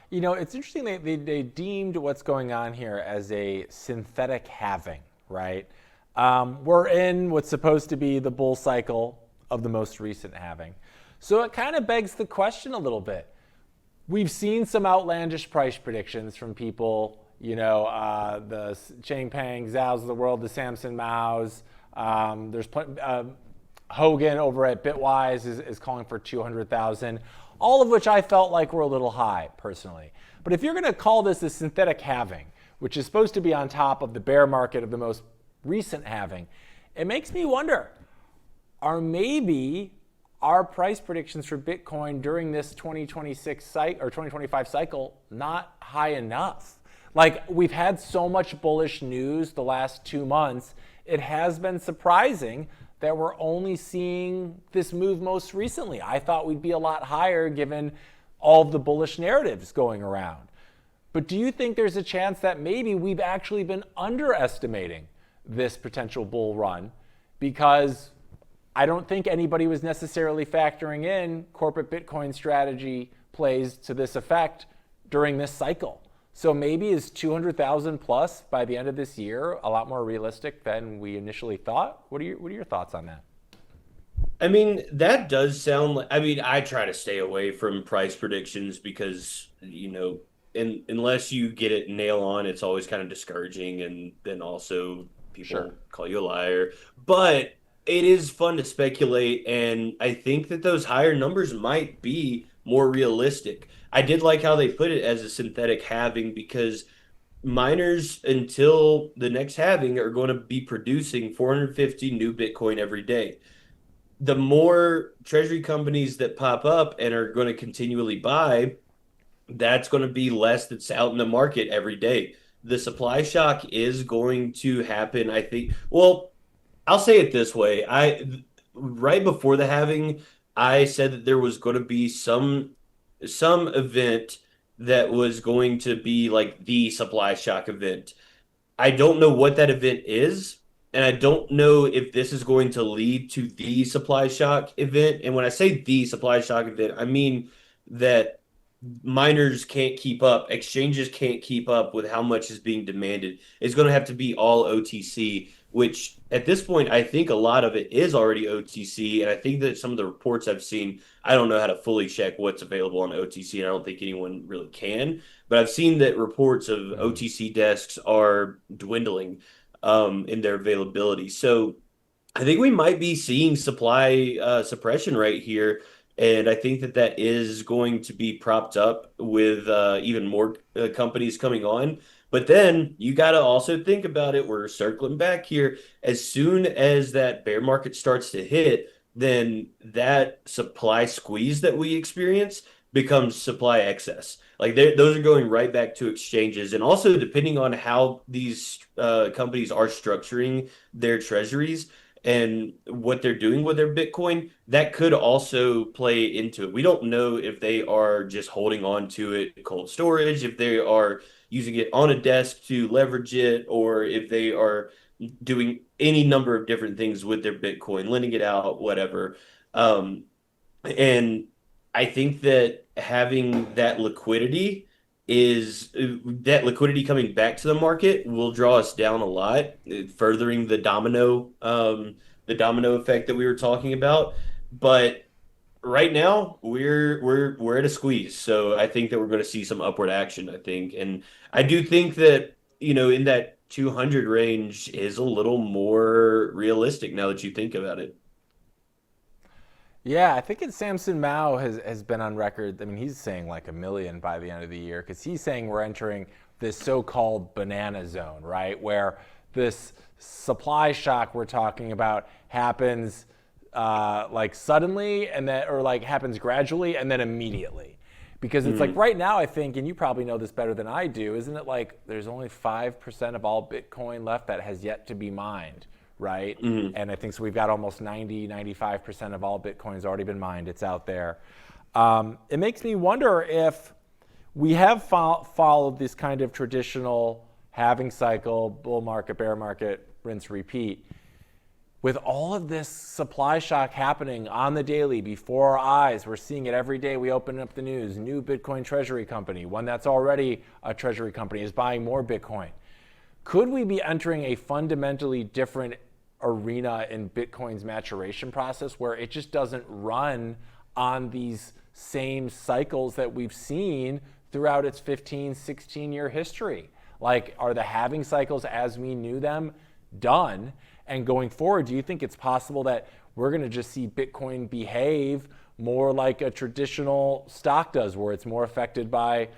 You know, it's interesting they deemed what's going on here as a synthetic halving, right? We're in what's supposed to be the bull cycle of the most recent halving. So it kind of begs the question a little bit. We've seen some outlandish price predictions from people, the Changpeng Zhao's of the world, the Samson Mao's. There's Hogan over at Bitwise is calling for 200,000, all of which I felt like were a little high personally. But if you're going to call this a synthetic halving, which is supposed to be on top of the bear market of the most recent halving, it makes me wonder, are maybe our price predictions for Bitcoin during this 2026 cycle or 2025 cycle not high enough? Like, we've had so much bullish news the last 2 months, it has been surprising that we're only seeing this move most recently. I thought we'd be a lot higher given all of the bullish narratives going around. But do you think there's a chance that maybe we've actually been underestimating this potential bull run? Because I don't think anybody was necessarily factoring in corporate Bitcoin strategy plays to this effect during this cycle. So maybe is 200,000 plus by the end of this year a lot more realistic than we initially thought? What are your thoughts on that? I mean, that does sound like, I mean, I try to stay away from price predictions because, unless you get it nail on, it's always kind of discouraging. And then also people call you a liar. But it is fun to speculate. And I think that those higher numbers might be more realistic. I did like how they put it as a synthetic halving because miners until the next halving are going to be producing 450 new Bitcoin every day. The more treasury companies that pop up and are going to continually buy, that's going to be less that's out in the market every day. The supply shock is going to happen, I think. Well, I'll say it this way. I right before the halving, I said that there was going to be some event that was going to be like the supply shock event. I don't know what that event is, and I don't know if this is going to lead to the supply shock event. And when I say the supply shock event, I mean that miners can't keep up, exchanges can't keep up with how much is being demanded. It's going to have to be all OTC, which at this point, I think a lot of it is already OTC. And I think that some of the reports I've seen, I don't know how to fully check what's available on OTC. And I don't think anyone really can. But I've seen that reports of OTC desks are dwindling in their availability. So I think we might be seeing supply suppression right here. And I think that that is going to be propped up with even more companies coming on. But then you got to also think about it. We're circling back here. As soon as that bear market starts to hit, then that supply squeeze that we experience becomes supply excess. Like those are going right back to exchanges. And also, depending on how these companies are structuring their treasuries, and what they're doing with their Bitcoin, that could also play into it. We don't know if they are just holding on to it cold storage, if they are using it on a desk to leverage it, or if they are doing any number of different things with their Bitcoin, lending it out, whatever. Um, and I think that having that liquidity coming back to the market will draw us down a lot, furthering the domino effect that we were talking about. But right now we're at a squeeze, so I think that we're going to see some upward action. I think, and I do think that in that 200 range is a little more realistic now that you think about it. Yeah, I think it's Samson Mao has been on record. I mean, he's saying like 1 million by the end of the year because he's saying we're entering this so-called banana zone, right? Where this supply shock we're talking about happens like suddenly and then, or like happens gradually and then immediately. Because it's like right now, I think, and you probably know this better than I do, isn't it like there's only 5% of all Bitcoin left that has yet to be mined? Right? And I think so we've got almost 95% of all Bitcoin's already been mined. It's out there. It makes me wonder if we have followed this kind of traditional halving cycle, bull market, bear market, rinse, repeat. With all of this supply shock happening on the daily before our eyes, we're seeing it every day. We open up the news, new Bitcoin Treasury company, one that's already a Treasury company is buying more Bitcoin. Could we be entering a fundamentally different arena in Bitcoin's maturation process where it just doesn't run on these same cycles that we've seen throughout its 15, 16-year history? Like, are the halving cycles as we knew them done? And going forward, do you think it's possible that we're going to just see Bitcoin behave more like a traditional stock does, where it's more affected by,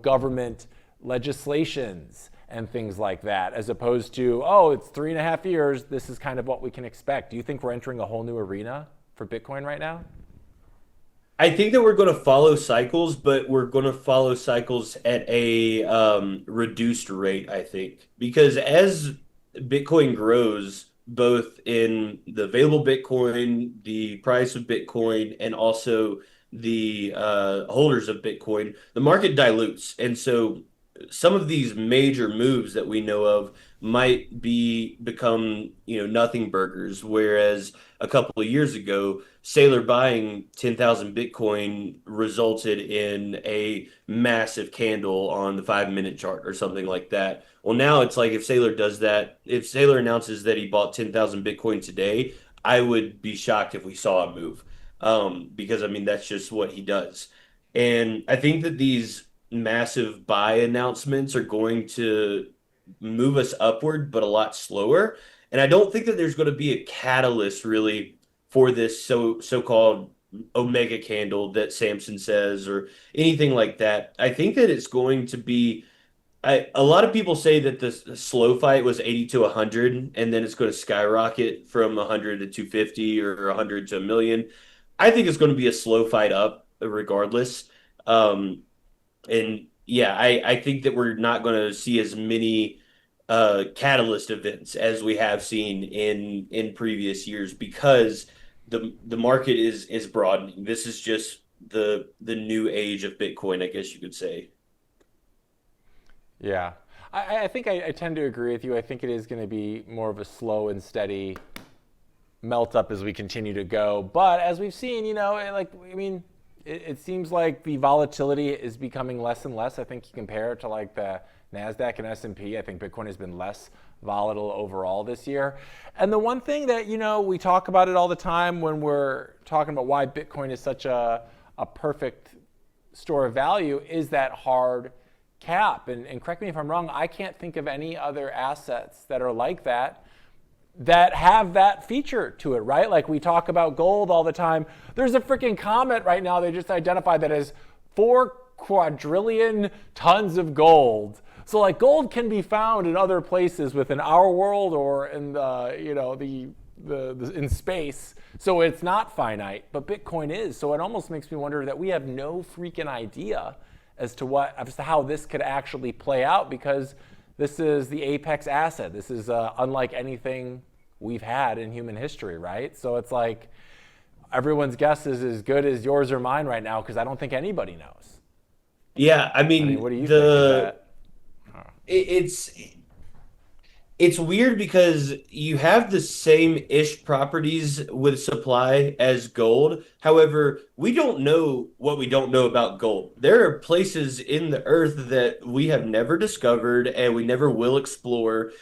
government legislations and things like that, as opposed to, oh, it's 3.5 years, this is kind of what we can expect? Do you think we're entering a whole new arena for Bitcoin right now? I think that we're going to follow cycles, but we're going to follow cycles at a reduced rate, I think. Because as Bitcoin grows, both in the available Bitcoin, the price of Bitcoin, and also the holders of Bitcoin, the market dilutes. And so some of these major moves that we know of might become nothing burgers, whereas a couple of years ago Saylor buying 10,000 Bitcoin resulted in a massive candle on the 5-minute chart or something like that. Well, now it's like if Saylor announces that he bought 10,000 Bitcoin today, I would be shocked if we saw a move, because I mean that's just what he does. And I think that these massive buy announcements are going to move us upward, but a lot slower. And I don't think that there's going to be a catalyst really for this so-called Omega candle that Samson says or anything like that. I think that it's going to be. A lot of people say that the slow fight was 80 to 100, and then it's going to skyrocket from 100 to 250 or 100 to a million. I think it's going to be a slow fight up regardless. And yeah, I think that we're not going to see as many catalyst events as we have seen in previous years because the market is broadening. This is just the new age of Bitcoin, I guess you could say. Yeah. I think I tend to agree with you. I think it is going to be more of a slow and steady melt up as we continue to go. But as we've seen, it seems like the volatility is becoming less and less. I think you compare it to like the NASDAQ and S&P. I think Bitcoin has been less volatile overall this year. And the one thing that, we talk about it all the time when we're talking about why Bitcoin is such a perfect store of value is that hard cap. And correct me if I'm wrong, I can't think of any other assets that are like that have that feature to it, right? Like we talk about gold all the time. There's a freaking comet right now they just identified that has 4 quadrillion tons of gold. So like gold can be found in other places within our world or in the in space. So it's not finite, but Bitcoin is. So it almost makes me wonder that we have no freaking idea as to how this could actually play out, because this is the apex asset. This is unlike anything we've had in human history, right? So it's like everyone's guess is as good as yours or mine right now because I don't think anybody knows. Yeah, I I mean, mean what do you think? Is that it's it's weird because you have the same-ish properties with supply as gold. However, we don't know what we don't know about gold. There are places in the earth that we have never discovered and we never will explore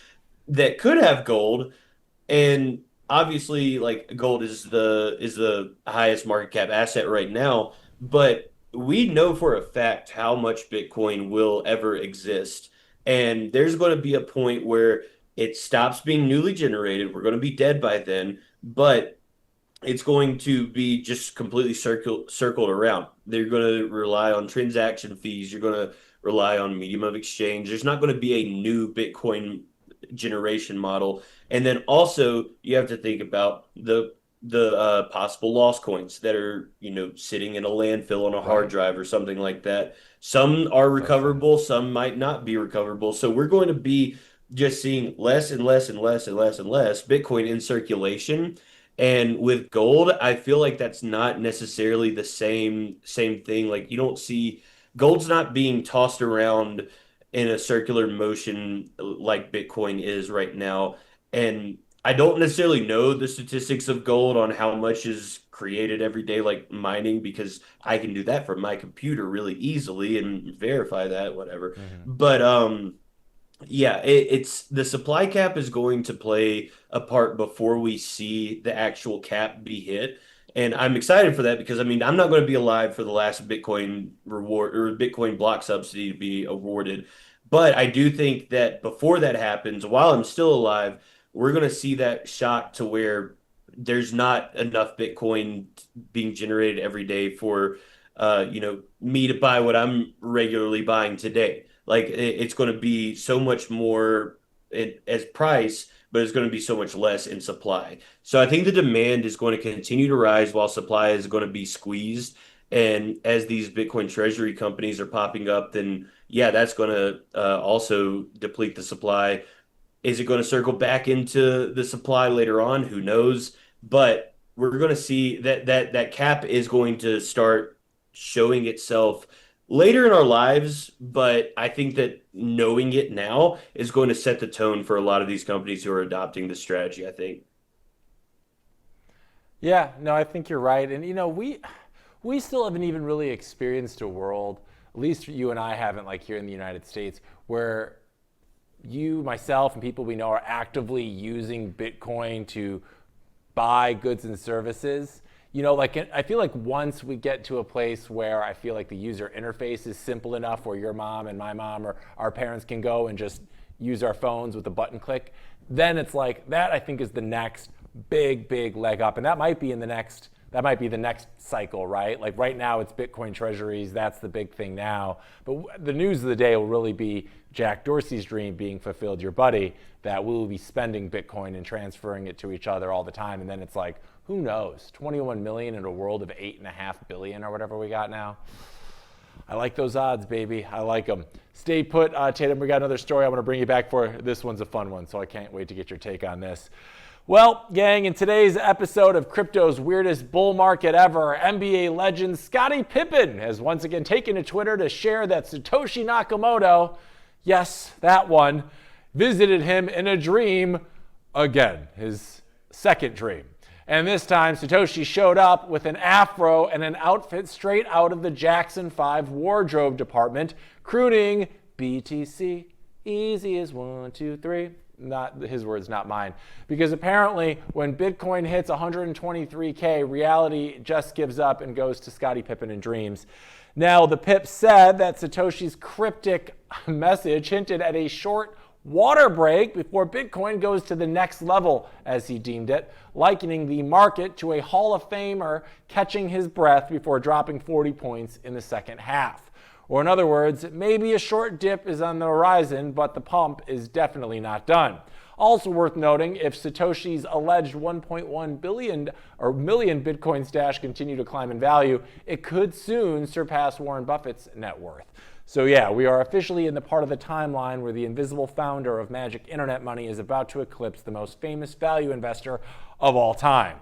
that could have gold. And obviously, like gold is the highest market cap asset right now, but we know for a fact how much Bitcoin will ever exist. And there's going to be a point where it stops being newly generated. We're going to be dead by then, but it's going to be just completely circled around. They're going to rely on transaction fees. You're going to rely on medium of exchange. There's not going to be a new Bitcoin generation model. And then also you have to think about the possible lost coins that are, sitting in a landfill on a hard right? drive or something like that. Some are So true. recoverable, some might not be recoverable. So we're going to be just seeing less and less and less and less and less Bitcoin in circulation. And with gold, I feel like that's not necessarily the same thing. Like you don't see gold's not being tossed around in a circular motion like Bitcoin is right now. And I don't necessarily know the statistics of gold on how much is created every day, like mining, because I can do that from my computer really easily and verify that, whatever. Hmm. But yeah, it's the supply cap is going to play a part before we see the actual cap be hit. And I'm excited for that because I mean, I'm not going to be alive for the last Bitcoin reward or Bitcoin block subsidy to be awarded. But I do think that before that happens, while I'm still alive, we're going to see that shock to where there's not enough Bitcoin being generated every day for me to buy what I'm regularly buying today. Like it's going to be so much more as price, but it's going to be so much less in supply. So I think the demand is going to continue to rise while supply is going to be squeezed. And as these Bitcoin treasury companies are popping up, then yeah, that's going to also deplete the supply. Is it going to circle back into the supply later on? Who knows? But we're going to see that cap is going to start showing itself later in our lives. But I think that knowing it now is going to set the tone for a lot of these companies who are adopting this strategy, I think. Yeah, no, I think you're right. And we still haven't even really experienced a world, at least you and I haven't, like here in the United States, where you, myself, and people we know are actively using Bitcoin to buy goods and services. Like I feel like once we get to a place where I feel like the user interface is simple enough where your mom and my mom or our parents can go and just use our phones with a button click, then it's like that I think is the next big leg up. And that might be the next cycle, right? Like right now it's Bitcoin treasuries, that's the big thing now. But the news of the day will really be Jack Dorsey's dream being fulfilled, your buddy, that we will be spending Bitcoin and transferring it to each other all the time. And then it's like, who knows? 21 million in a world of 8.5 billion or whatever we got now. I like those odds, baby. I like them. Stay put, Tatum. We got another story I want to bring you back for. This one's a fun one, so I can't wait to get your take on this. Well, gang, in today's episode of crypto's weirdest bull market ever, NBA legend Scottie Pippen has once again taken to Twitter to share that Satoshi Nakamoto, yes, that one, visited him in a dream again, his second dream. And this time, Satoshi showed up with an afro and an outfit straight out of the Jackson 5 wardrobe department, crooning BTC, easy as 1, 2, 3. Not his words, not mine. Because apparently, when Bitcoin hits 123K, reality just gives up and goes to Scottie Pippen in dreams. Now, the Pip said that Satoshi's cryptic message hinted at a short water break before Bitcoin goes to the next level, as he deemed it, likening the market to a Hall of Famer catching his breath before dropping 40 points in the second half. Or in other words, maybe a short dip is on the horizon, but the pump is definitely not done. Also worth noting, if Satoshi's alleged 1.1 billion or million Bitcoin stash continue to climb in value, it could soon surpass Warren Buffett's net worth. So yeah, we are officially in the part of the timeline where the invisible founder of magic internet money is about to eclipse the most famous value investor of all time.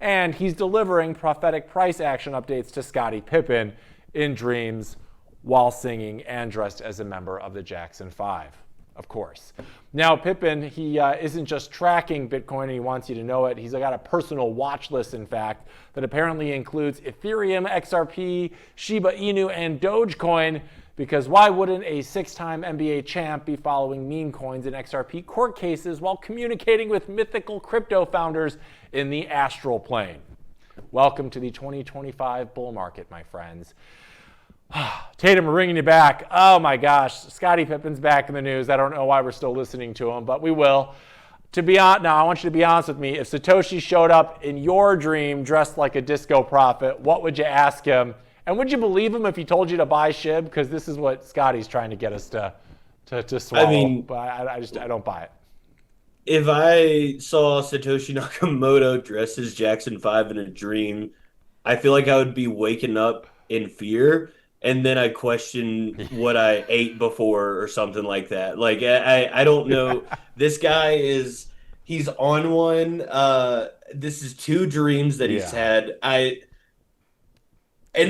And he's delivering prophetic price action updates to Scottie Pippen in dreams while singing and dressed as a member of the Jackson 5, of course. Now, Pippen, he isn't just tracking Bitcoin and he wants you to know it. He's got a personal watch list, in fact, that apparently includes Ethereum, XRP, Shiba Inu, and Dogecoin, because why wouldn't a 6-time NBA champ be following meme coins and XRP court cases while communicating with mythical crypto founders in the astral plane? Welcome to the 2025 bull market, my friends. Tatum, we're ringing you back. Oh my gosh, Scottie Pippen's back in the news. I don't know why we're still listening to him, but we will. Now, I want you to be honest with me. If Satoshi showed up in your dream dressed like a disco prophet, what would you ask him? And would you believe him if he told you to buy SHIB? Because this is what Scottie's trying to get us to swallow. I mean, but I don't buy it. if I saw Satoshi Nakamoto dressed as Jackson 5 in a dream, I feel like I would be waking up in fear, and then I question what I ate before or something like that. Like I don't know. This guy he's on one. This is 2 dreams that he's had. And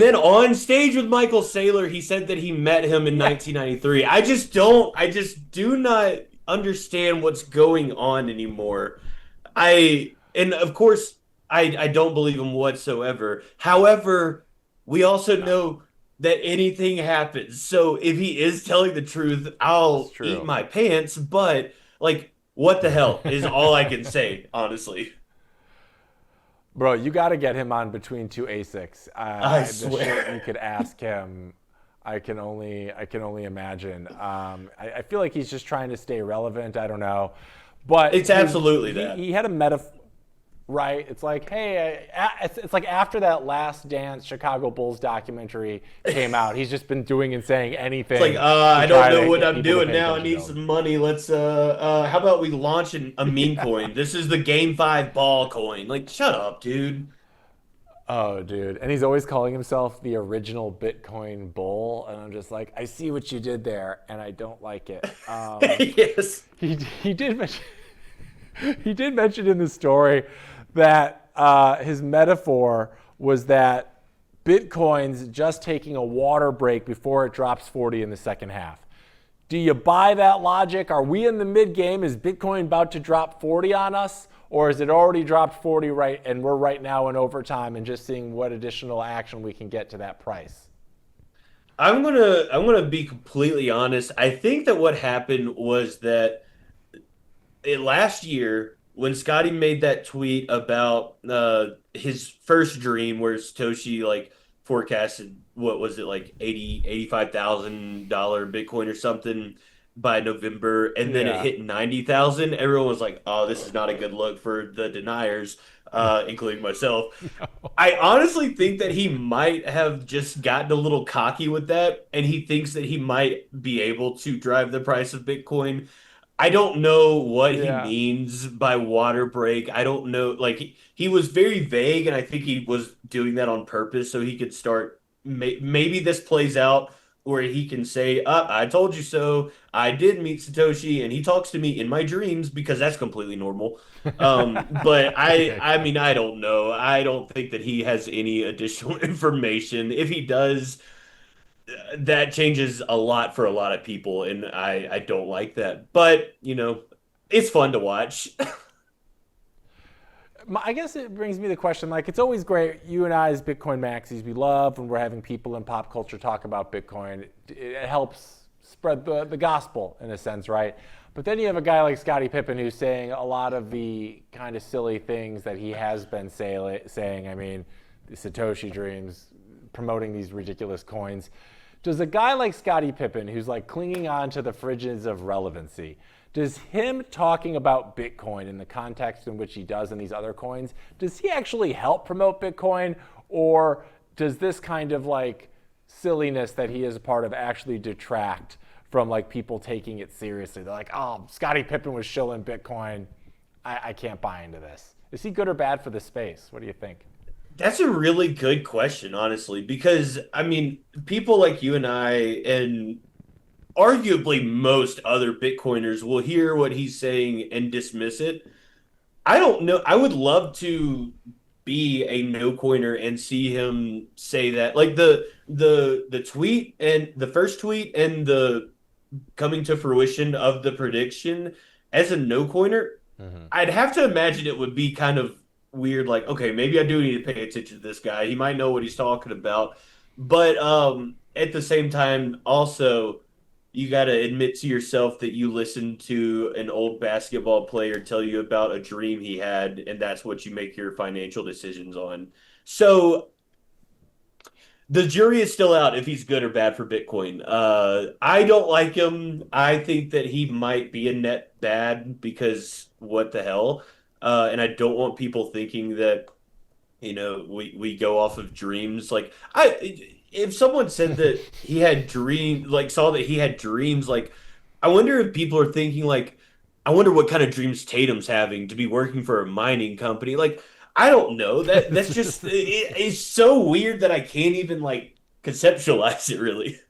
then on stage with Michael Saylor, he said that he met him in 1993. I just do not understand what's going on anymore. And of course, I don't believe him whatsoever. However, we also know that anything happens. So if he is telling the truth, I'll eat my pants. But like, what the hell is all I can say, honestly. Bro, you got to get him on Between Two ASICs. I swear. The shit you could ask him, I can only imagine. I feel like he's just trying to stay relevant. I don't know, but it's absolutely that. He had a metaphor, right? It's like, hey, it's like after that Last Dance Chicago Bulls documentary came out, he's just been doing and saying anything. It's like, I don't know what I'm doing now. I need some money. Let's how about we launch a meme coin? This is the Game 5 ball coin. Like, shut up, dude. Oh, dude. And he's always calling himself the original Bitcoin bull. And I'm just like, I see what you did there, and I don't like it. Yes. He did mention he did mention in the story that his metaphor was that Bitcoin's just taking a water break before it drops 40 in the second half. Do you buy that logic? Are we in the mid game? Is Bitcoin about to drop 40 on us? Or is it already dropped 40 and we're right now in overtime and just seeing what additional action we can get to that price? I'm gonna be completely honest. I think that what happened was that last year when Scottie made that tweet about his first dream where Satoshi like forecasted, what was it, like $85,000 Bitcoin or something by November, and then it hit 90,000. Everyone was like, oh, this is not a good look for the deniers, including myself. No. I honestly think that he might have just gotten a little cocky with that, and he thinks that he might be able to drive the price of Bitcoin. I don't know what he means by water break. I don't know. Like, he was very vague, and I think he was doing that on purpose so he could start. Maybe this plays out where he can say, I told you so. I did meet Satoshi, and he talks to me in my dreams, because that's completely normal. But I mean, I don't know. I don't think that he has any additional information. If he does, that changes a lot for a lot of people, and I don't like that. But, it's fun to watch. I guess it brings me the question, like, it's always great, you and I as Bitcoin maxis, we love when we're having people in pop culture talk about Bitcoin. It helps spread the gospel, in a sense, right? But then you have a guy like Scottie Pippen who's saying a lot of the kind of silly things that he has been saying. I mean, the Satoshi dreams, promoting these ridiculous coins. Does a guy like Scottie Pippen, who's like clinging on to the fringes of relevancy, does him talking about Bitcoin in the context in which he does in these other coins, does he actually help promote Bitcoin, or does this kind of like silliness that he is a part of actually detract from like people taking it seriously? They're like, oh, Scottie Pippen was shilling Bitcoin. I can't buy into this. Is he good or bad for the space? What do you think? That's a really good question, honestly, because I mean, people like you and I, and arguably most other Bitcoiners, will hear what he's saying and dismiss it. I don't know. I would love to be a no coiner and see him say that. Like the tweet and the first tweet and the coming to fruition of the prediction as a no coiner, Hmm. I'd have to imagine it would be kind of weird. Like, okay, maybe I do need to pay attention to this guy. He might know what he's talking about. But at the same time, also, you got to admit to yourself that you listened to an old basketball player tell you about a dream he had, and that's what you make your financial decisions on. So the jury is still out if he's good or bad for Bitcoin. I don't like him. I think that he might be a net bad because what the hell? And I don't want people thinking that we go off of dreams. Like if someone said that he had dream, like saw that he had dreams, like I wonder if people are thinking like, I wonder what kind of dreams Tatum's having to be working for a mining company. Like I don't know. That's just it's so weird that I can't even like conceptualize it really.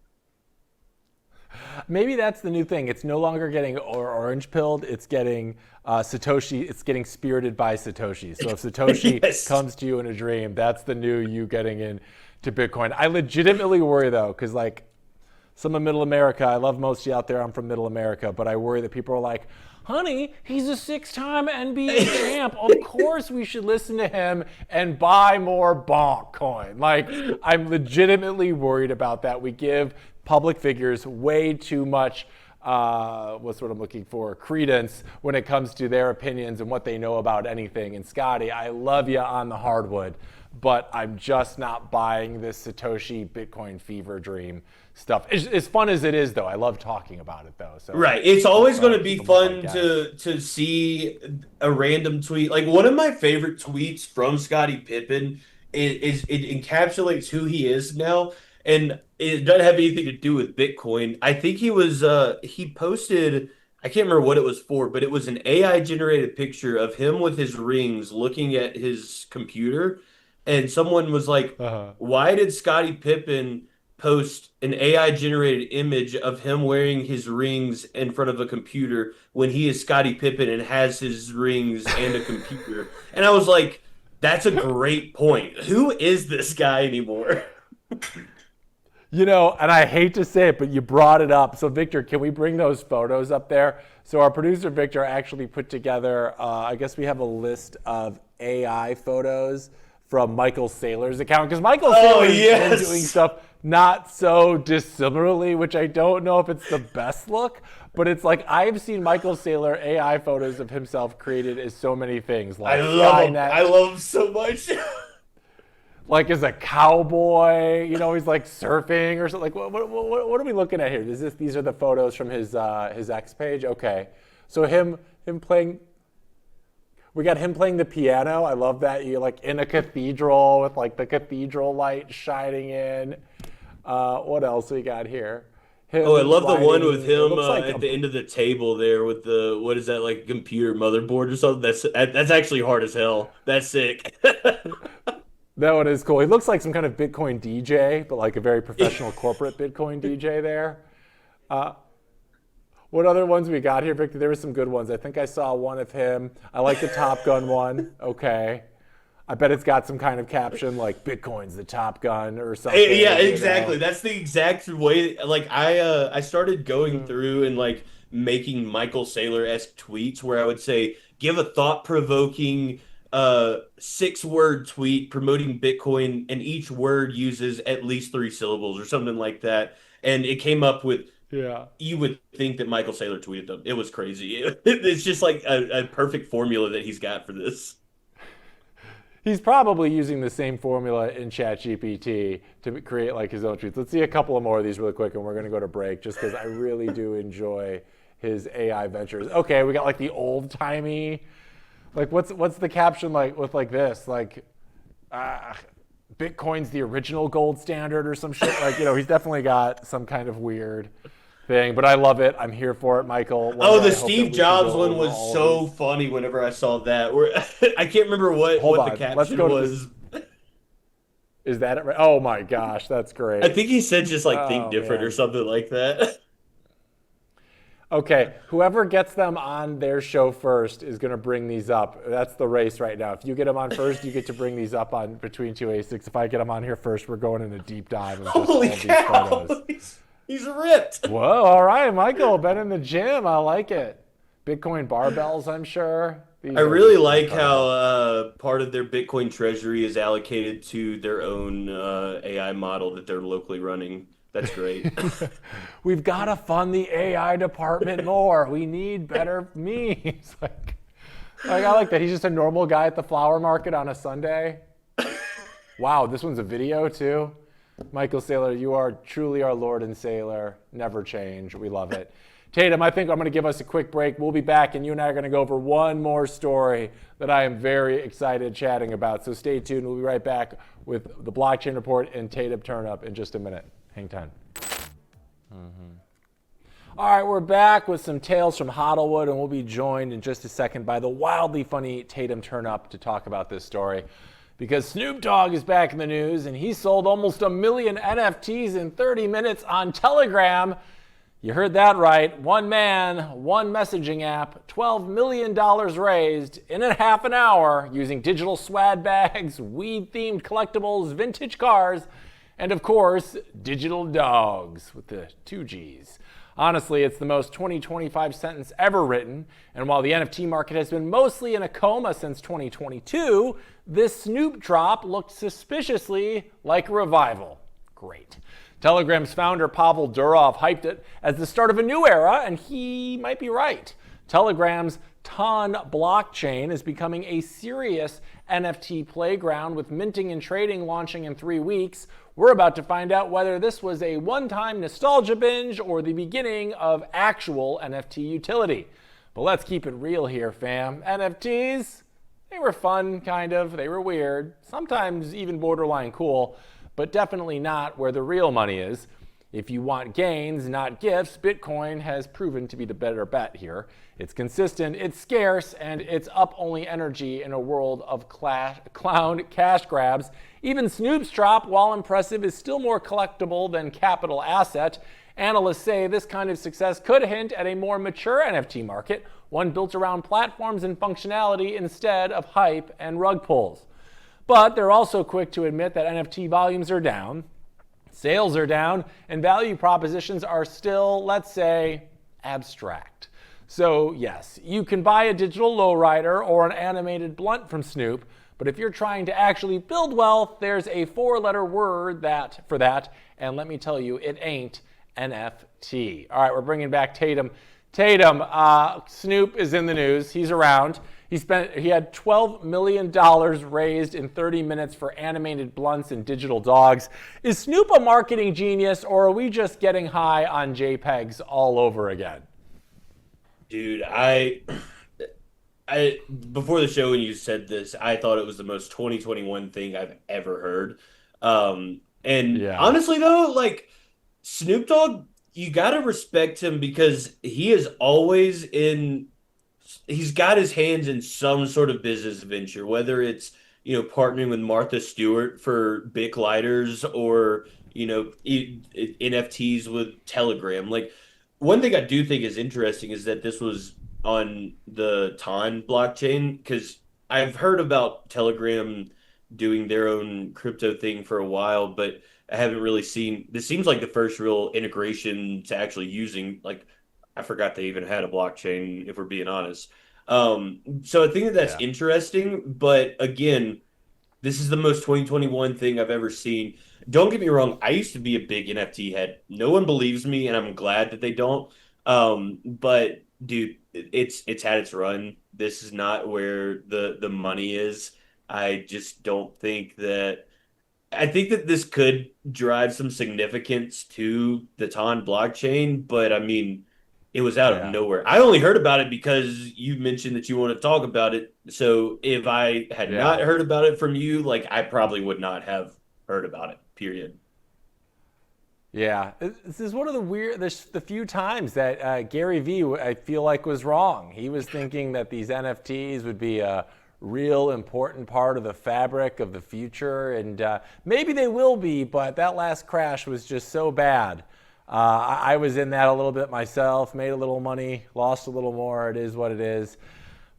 Maybe that's the new thing. It's no longer getting orange pilled. It's getting Satoshi. It's getting spirited by Satoshi. So if Satoshi Yes. comes to you in a dream, that's the new you getting into Bitcoin. I legitimately worry though, because like some of Middle America, I love most of you out there. I'm from Middle America, but I worry that people are like, honey, he's a 6-time NBA champ. Of course we should listen to him and buy more bonk coin. Like, I'm legitimately worried about that. We give public figures way too much, what's what I'm looking for, credence when it comes to their opinions and what they know about anything. And Scottie, I love you on the hardwood, but I'm just not buying this Satoshi Bitcoin fever dream stuff. As fun as it is, though, I love talking about it, though. So Right. It's always going to be keep 'em on, fun guys. to see a random tweet. Like one of my favorite tweets from Scottie Pippen is it encapsulates who he is now, and it doesn't have anything to do with Bitcoin. I think he posted, I can't remember what it was for, but it was an AI generated picture of him with his rings looking at his computer, and someone was like, Uh-huh. "Why did Scottie Pippen post an AI generated image of him wearing his rings in front of a computer when he is Scottie Pippen and has his rings and a computer?" And I was like, that's a great point. Who is this guy anymore? You know, and I hate to say it, but you brought it up. So, Victor, can we bring those photos up there? So, our producer, Victor, actually put together, I guess we have a list of AI photos from Michael Saylor's account. Because Michael Oh, Saylor's been doing yes. stuff not so dissimilarly, which I don't know if it's the best look, but it's like I've seen Michael Saylor AI photos of himself created as so many things, I like love him. Skynet, I love him so much. like as a cowboy, you know, he's like surfing or something. Like, what are we looking at here? These are the photos from his X page. Okay, so him playing. We got him playing the piano. I love that. You like in a cathedral with like the cathedral light shining in. What else we got here? Oh, I Him love the one riding. with It him looks like at a, the end of the table there with the what is that like computer motherboard or something? That's actually hard as hell. That's sick. that one is cool. He looks like some kind of Bitcoin DJ, but like a very professional corporate Bitcoin DJ there. Uh, What other ones we got here, Victor? There were some good ones. I think I saw one of him. I like the Top Gun one. Okay. I bet it's got some kind of caption like Bitcoin's the Top Gun or Yeah, something, you exactly. know. That's the exact way. Like I started going through and like making Michael Saylor-esque tweets where I would say, give a thought-provoking 6-word tweet promoting Bitcoin, and each word uses at least 3 syllables or something like that. And it came up with, Yeah. you would think that Michael Saylor tweeted them. It was crazy. It's just like a perfect formula that he's got for this. He's probably using the same formula in ChatGPT to create like his own tweets. Let's see a couple of more of these really quick, and we're going to go to break just because I really do enjoy his AI ventures. Okay, we got like the old timey, like what's the caption like with like this, like uh, Bitcoin's the original gold standard or some shit. Like, you know, he's definitely got some kind of weird thing, but I love it. I'm here for it, Michael. One Oh, day the I hope that Steve we can Jobs go one over was all of so these. funny whenever I saw that. Where I can't remember Hold what the on, let's caption go to this. was. Is that it? Oh my gosh, that's great. I think he said just like think Oh different or man. something like that. Okay, whoever gets them on their show first is going to bring these up. That's the race right now. If you get them on first, you get to bring these up on Between Two A6. If I get them on here first, we're going in a deep dive of just Holy all these cow! photos. He's ripped. Whoa, all right, Michael, been in the gym. I like it. Bitcoin barbells, I'm sure. These I are really just like how incredible. part of their Bitcoin Treasury is allocated to their own AI model that they're locally running. That's great. We've got to fund the AI department more. We need better memes. Like, I like that. He's just a normal guy at the flower market on a Sunday. Wow, this one's a video too. Michael Saylor, you are truly our Lord and Sailor. Never change. We love it. Tatum, I think I'm going to give us a quick break. We'll be back, and you and I are going to go over one more story that I am very excited chatting about. So stay tuned. We'll be right back with the blockchain report and Tatum turn up in just a minute. Hang time. All right, we're back with some tales from Hodlwood, and we'll be joined in just a second by the wildly funny Tatum turn up to talk about this story. Because Snoop Dogg is back in the news, and he sold almost 1 million NFTs in 30 minutes on Telegram. You heard that right. One man, one messaging app, $12 million raised in a half an hour using digital swag bags, weed-themed collectibles, vintage cars, and of course, digital dogs with the 2 Gs. Honestly, it's the most 2025 sentence ever written, and while the NFT market has been mostly in a coma since 2022, this Snoop drop looked suspiciously like a revival. Great. Telegram's founder Pavel Durov hyped it as the start of a new era, and he might be right. Telegram's Ton blockchain is becoming a serious NFT playground with minting and trading launching in 3 weeks. We're about to find out whether this was a one-time nostalgia binge or the beginning of actual NFT utility. But let's keep it real here, fam. NFTs, they were fun, kind of. They were weird, sometimes even borderline cool, but definitely not where the real money is. If you want gains, not gifts, Bitcoin has proven to be the better bet here. It's consistent, it's scarce, and it's up-only energy in a world of clown cash grabs. Even Snoop's drop, while impressive, is still more collectible than capital asset. Analysts say this kind of success could hint at a more mature NFT market, one built around platforms and functionality instead of hype and rug pulls. But they're also quick to admit that NFT volumes are down, sales are down, and value propositions are still, let's say, abstract. So yes, you can buy a digital lowrider or an animated blunt from Snoop, but if you're trying to actually build wealth, there's a 4-letter word for that, and let me tell you, it ain't NFT. All right, we're bringing back Tatum. Tatum, Snoop is in the news. He's around. He had $12 million raised in 30 minutes for animated blunts and digital dogs. Is Snoop a marketing genius, or are we just getting high on JPEGs all over again? Dude, I before the show when you said this, I thought it was the most 2021 thing I've ever heard. And Yeah, honestly though, like Snoop Dogg, you gotta respect him because he's got his hands in some sort of business venture, whether it's, partnering with Martha Stewart for Bic lighters or, NFTs with Telegram. Like one thing I do think is interesting is that this was on the Ton blockchain because I've heard about Telegram doing their own crypto thing for a while, but I haven't really seen this seems like the first real integration to actually using like I forgot they even had a blockchain if we're being honest. So I think that that's yeah, interesting, but again, this is the most 2021 thing I've ever seen. Don't get me wrong, I used to be a big NFT head. No one believes me, and I'm glad that they don't. But dude, it's had its run. This is not where the money is. I just don't think that I think that this could drive some significance to the Ton blockchain, but I mean, it was out of yeah. nowhere. I only heard about it because you mentioned that you want to talk about it. So if I had not Yeah. heard about it from you, like I probably would not have heard about it, period. Yeah, this is one of there's the few times that Gary Vee, I feel like, was wrong. He was thinking that these NFTs would be a real important part of the fabric of the future. And maybe they will be, but that last crash was just so bad. I was in that a little bit myself, made a little money, lost a little more. It is what it is.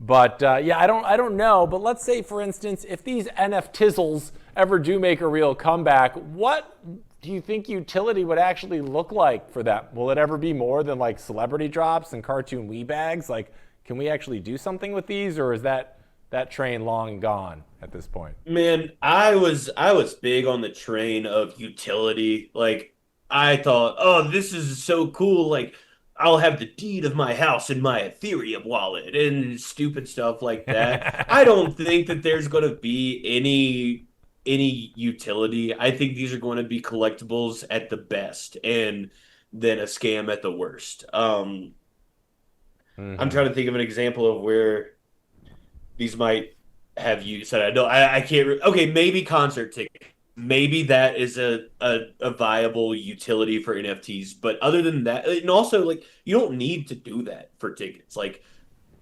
But yeah, I don't know. But let's say, for instance, if these NFTizzles ever do make a real comeback, what do you think utility would actually look like for them? Will it ever be more than like celebrity drops and cartoon wee bags? Like, can we actually do something with these, or is that train long gone at this point? Man, I was big on the train of utility. Like I thought, oh, this is so cool. Like I'll have the deed of my house in my Ethereum wallet and stupid stuff like that. I don't think that there's going to be any utility. I think these are going to be collectibles at the best and then a scam at the worst. I'm Mm-hmm. trying to think of an example of where these might have you said I don't I can't okay, maybe concert ticket. Maybe that is a viable utility for NFTs, but other than that, and also like you don't need to do that for tickets. Like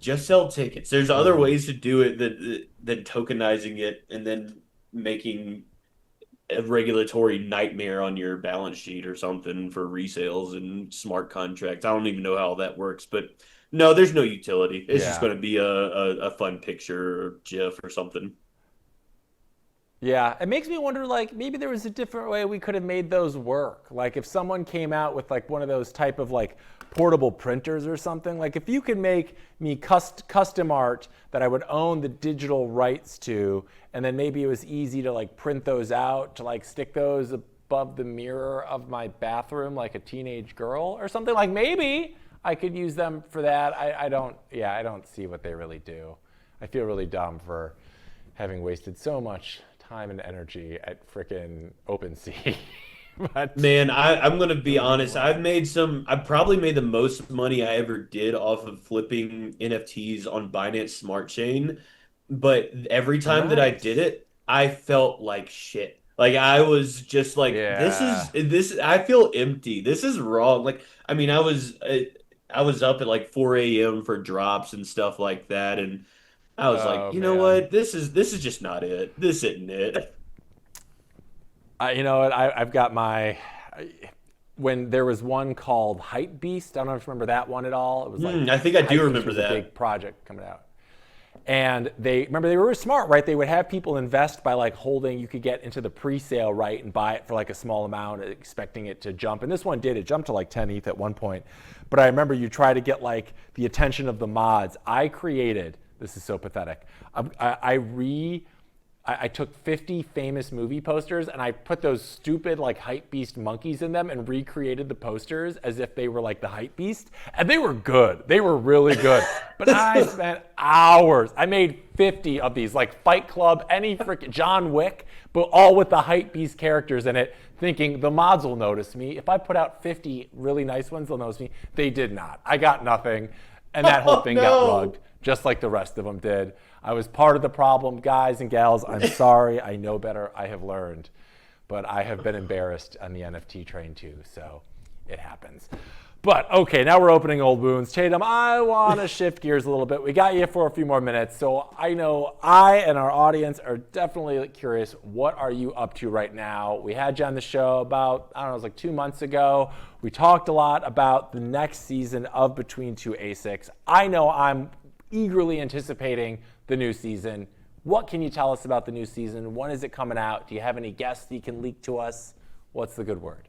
just sell tickets. There's other Mm-hmm. ways to do it than tokenizing it and then making a regulatory nightmare on your balance sheet or something for resales and smart contracts. I don't even know how that works, but no, there's no utility. It's just Yeah. going to be a fun picture or GIF or something. Yeah, it makes me wonder like maybe there was a different way we could have made those work. Like if someone came out with like one of those type of like portable printers or something, like if you could make me custom art that I would own the digital rights to, and then maybe it was easy to like print those out to like stick those above the mirror of my bathroom like a teenage girl or something, like maybe I could use them for that. I don't, yeah, I don't see what they really do. I feel really dumb for having wasted so much time and energy at frickin' OpenSea. But Man, I'm gonna it be would be honest. worth it. I've probably made the most money I ever did off of flipping NFTs on Binance Smart Chain. But every time that I did Nice. it, I felt like shit. Like I was just like, Yeah. I feel empty. This is wrong. Like, I mean, I was up at like 4 a.m. for drops and stuff like that, and I was like, Oh you know man. what? This is just not it. This isn't it. You know what? I've got my. When there was one called Hype Beast, I don't know if you remember that one at all. It was like I think I do Hype Beast remember was a that. big project coming out. And they remember they were smart, right? They would have people invest by like holding. You could get into the pre-sale, right, and buy it for like a small amount, expecting it to jump. And this one did. It jumped to like 10 ETH at one point. But I remember you try to get like the attention of the mods. I created. This is so pathetic. I re I took 50 famous movie posters and I put those stupid like hype beast monkeys in them and recreated the posters as if they were like the hype beast. And they were good. They were really good. But I spent hours. I made 50 of these, like Fight Club, any freaking John Wick, but all with the hype beast characters in it, thinking the mods will notice me. If I put out 50 really nice ones, they'll notice me. They did not. I got nothing. And that whole Oh thing got no. rugged, just like the rest of them did. I was part of the problem, guys and gals. I'm sorry. I know better. I have learned. But I have been embarrassed on the NFT train too, so it happens. But okay, now we're opening old wounds. Tatum, I want to shift gears a little bit. We got you for a few more minutes, so I know I and our audience are definitely curious. What are you up to right now? We had you on the show about, I don't know, it was like 2 months ago. We talked a lot about the next season of Between Two ASICs. I know I'm eagerly anticipating the new season. What can you tell us about the new season? When is it coming out? Do you have any guests that you can leak to us? What's the good word?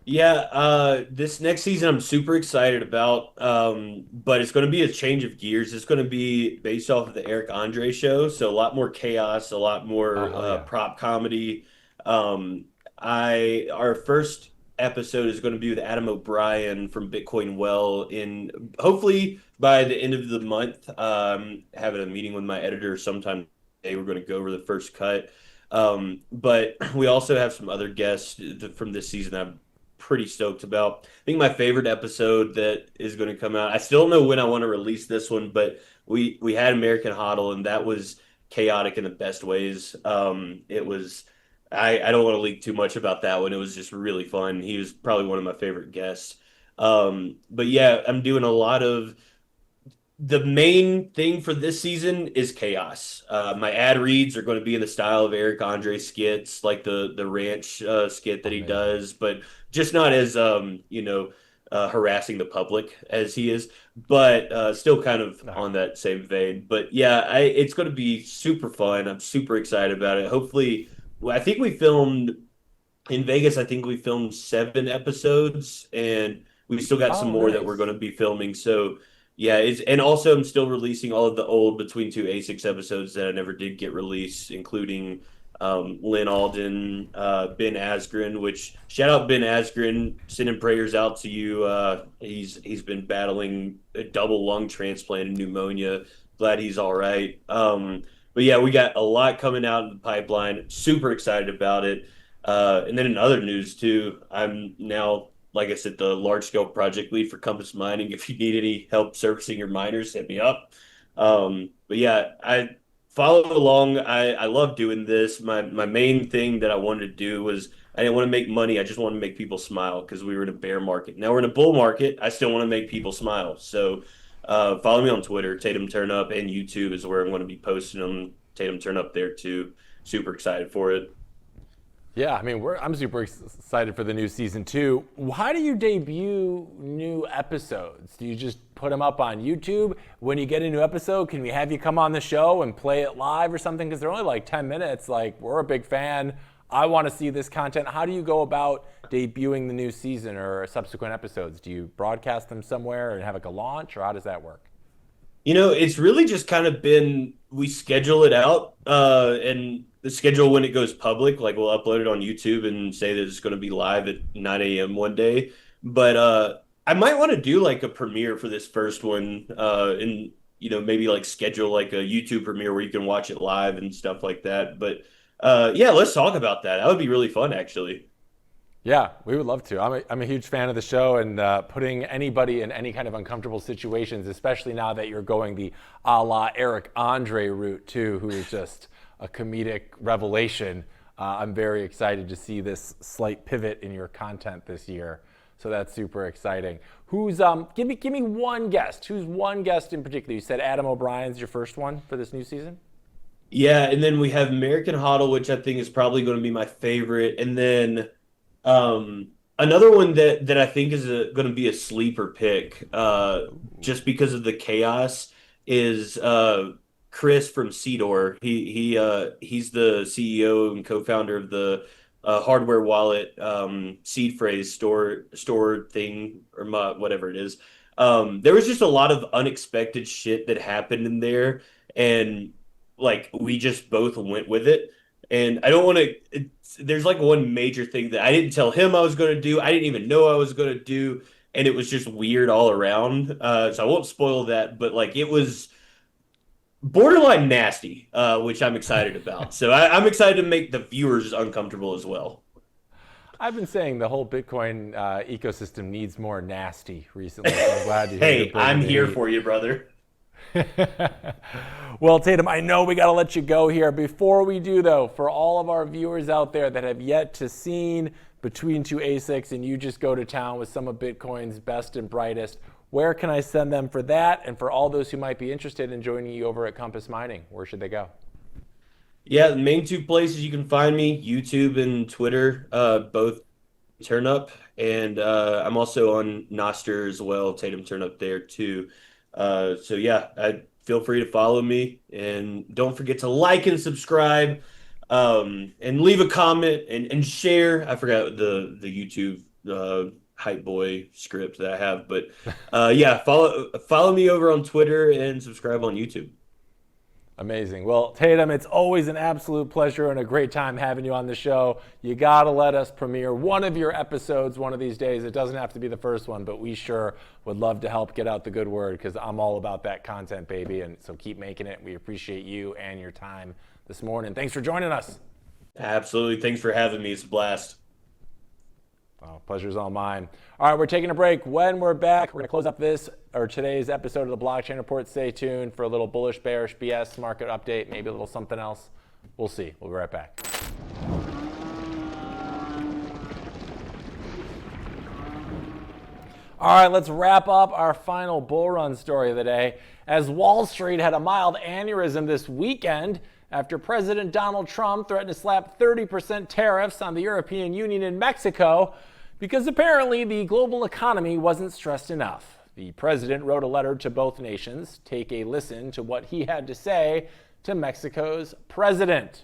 Yeah, this next season I'm super excited about. But it's going to be a change of gears. It's going to be based off of the Eric Andre show, so a lot more chaos, a lot Oh, more hell yeah. prop comedy. Um, I our first episode is going to be with Adam O'Brien from Bitcoin Well in hopefully by the end of the month. Having a meeting with my editor sometime today. We're going to go over the first cut. But we also have some other guests from this season I'm pretty stoked about. I think my favorite episode that is going to come out. I still don't know when I want to release this one, but we had American Hodl, and that was chaotic in the best ways. It was. I don't want to leak too much about that one. It was just really fun. He was probably one of my favorite guests. But yeah, I'm doing a lot of the main thing for this season is chaos. My ad reads are going to be in the style of Eric Andre skits, like the ranch skit that he Amazing. does, but just not as harassing the public as he is, but still kind of No. on that same vein. But yeah, it's going to be super fun. I'm super excited about it. Hopefully, well, I think we filmed in Vegas. I think we filmed 7 episodes, and we still got some Oh, more that we're going nice. to be filming. So yeah, and also I'm still releasing all of the old Between Two A6 episodes that I never did get released, including Lynn Alden, Ben Asgren. Which shout out Ben Asgren, sending prayers out to you. He's been battling a double lung transplant and pneumonia. Glad he's all right. But yeah, we got a lot coming out in the pipeline. Super excited about it. And then in other news too, I'm now, like I said, the large scale project lead for Compass Mining. If you need any help servicing your miners, hit me up. But yeah, I follow along. I love doing this. My main thing that I wanted to do was I didn't want to make money. I just want to make people smile because we were in a bear market. Now we're in a bull market. I still want to make people smile. So follow me on Twitter, Tatum Turn Up, and YouTube is where I'm going to be posting them. Tatum Turn Up there too. Super excited for it. Yeah, I mean, I'm super excited for the new season too. How do you debut new episodes? Do you just put them up on YouTube? When you get a new episode, can we have you come on the show and play it live or something? Because they're only like 10 minutes. Like, we're a big fan. I want to see this content. How do you go about debuting the new season or subsequent episodes? Do you broadcast them somewhere and have like a launch, or how does that work? It's really just kind of been we schedule it out, and the schedule when it goes public, like we'll upload it on YouTube and say that it's going to be live at 9 a.m. one day. But I might want to do like a premiere for this first one, and maybe like schedule like a YouTube premiere where you can watch it live and stuff like that. But yeah, let's talk about that. That would be really fun, actually. Yeah, we would love to. I'm a huge fan of the show, and putting anybody in any kind of uncomfortable situations, especially now that you're going the a la Eric Andre route too, who is just a comedic revelation. I'm very excited to see this slight pivot in your content this year. So that's super exciting. Who's give me one guest. Who's one guest in particular? You said Adam O'Brien's your first one for this new season? Yeah, and then we have American Hodl, which I think is probably going to be my favorite, and then. Another one that I think is going to be a sleeper pick, just because of the chaos, is Chris from Seedor. He's the CEO and co-founder of the hardware wallet seed phrase store thing or whatever it is. There was just a lot of unexpected shit that happened in there, and like we just both went with it. And I don't want to. There's like one major thing that I didn't tell him I was going to do. I didn't even know I was going to do, and it was just weird all around. So I won't spoil that, but like it was borderline nasty, which I'm excited about. So I'm excited to make the viewers uncomfortable as well. I've been saying the whole Bitcoin ecosystem needs more nasty recently. So I'm glad to hear you're Hey, bringing I'm the here heat. for you, brother. Well, Tatum, I know we got to let you go here. Before we do, though, for all of our viewers out there that have yet to seen Between Two ASICs and you just go to town with some of Bitcoin's best and brightest, where can I send them for that? And for all those who might be interested in joining you over at Compass Mining, where should they go? Yeah, the main 2 places you can find me, YouTube and Twitter, both Turn Up, and I'm also on Noster as well, Tatum Turn Up there too. So yeah, I feel free to follow me, and don't forget to like and subscribe, and leave a comment and share. I forgot the YouTube hype boy script that I have, but yeah, follow me over on Twitter and subscribe on YouTube. Amazing. Well, Tatum, it's always an absolute pleasure and a great time having you on the show. You got to let us premiere one of your episodes one of these days. It doesn't have to be the first one, but we sure would love to help get out the good word because I'm all about that content, baby. And so keep making it. We appreciate you and your time this morning. Thanks for joining us. Absolutely. Thanks for having me. It's a blast. Oh, pleasure's all mine. All right, we're taking a break. When we're back, we're going to close up this or today's episode of the Blockchain Report. Stay tuned for a little bullish, bearish BS market update, maybe a little something else. We'll see. We'll be right back. All right, let's wrap up our final bull run story of the day, as Wall Street had a mild aneurysm this weekend after President Donald Trump threatened to slap 30% tariffs on the European Union and Mexico because apparently the global economy wasn't stressed enough. The president wrote a letter to both nations. Take a listen to what he had to say to Mexico's president.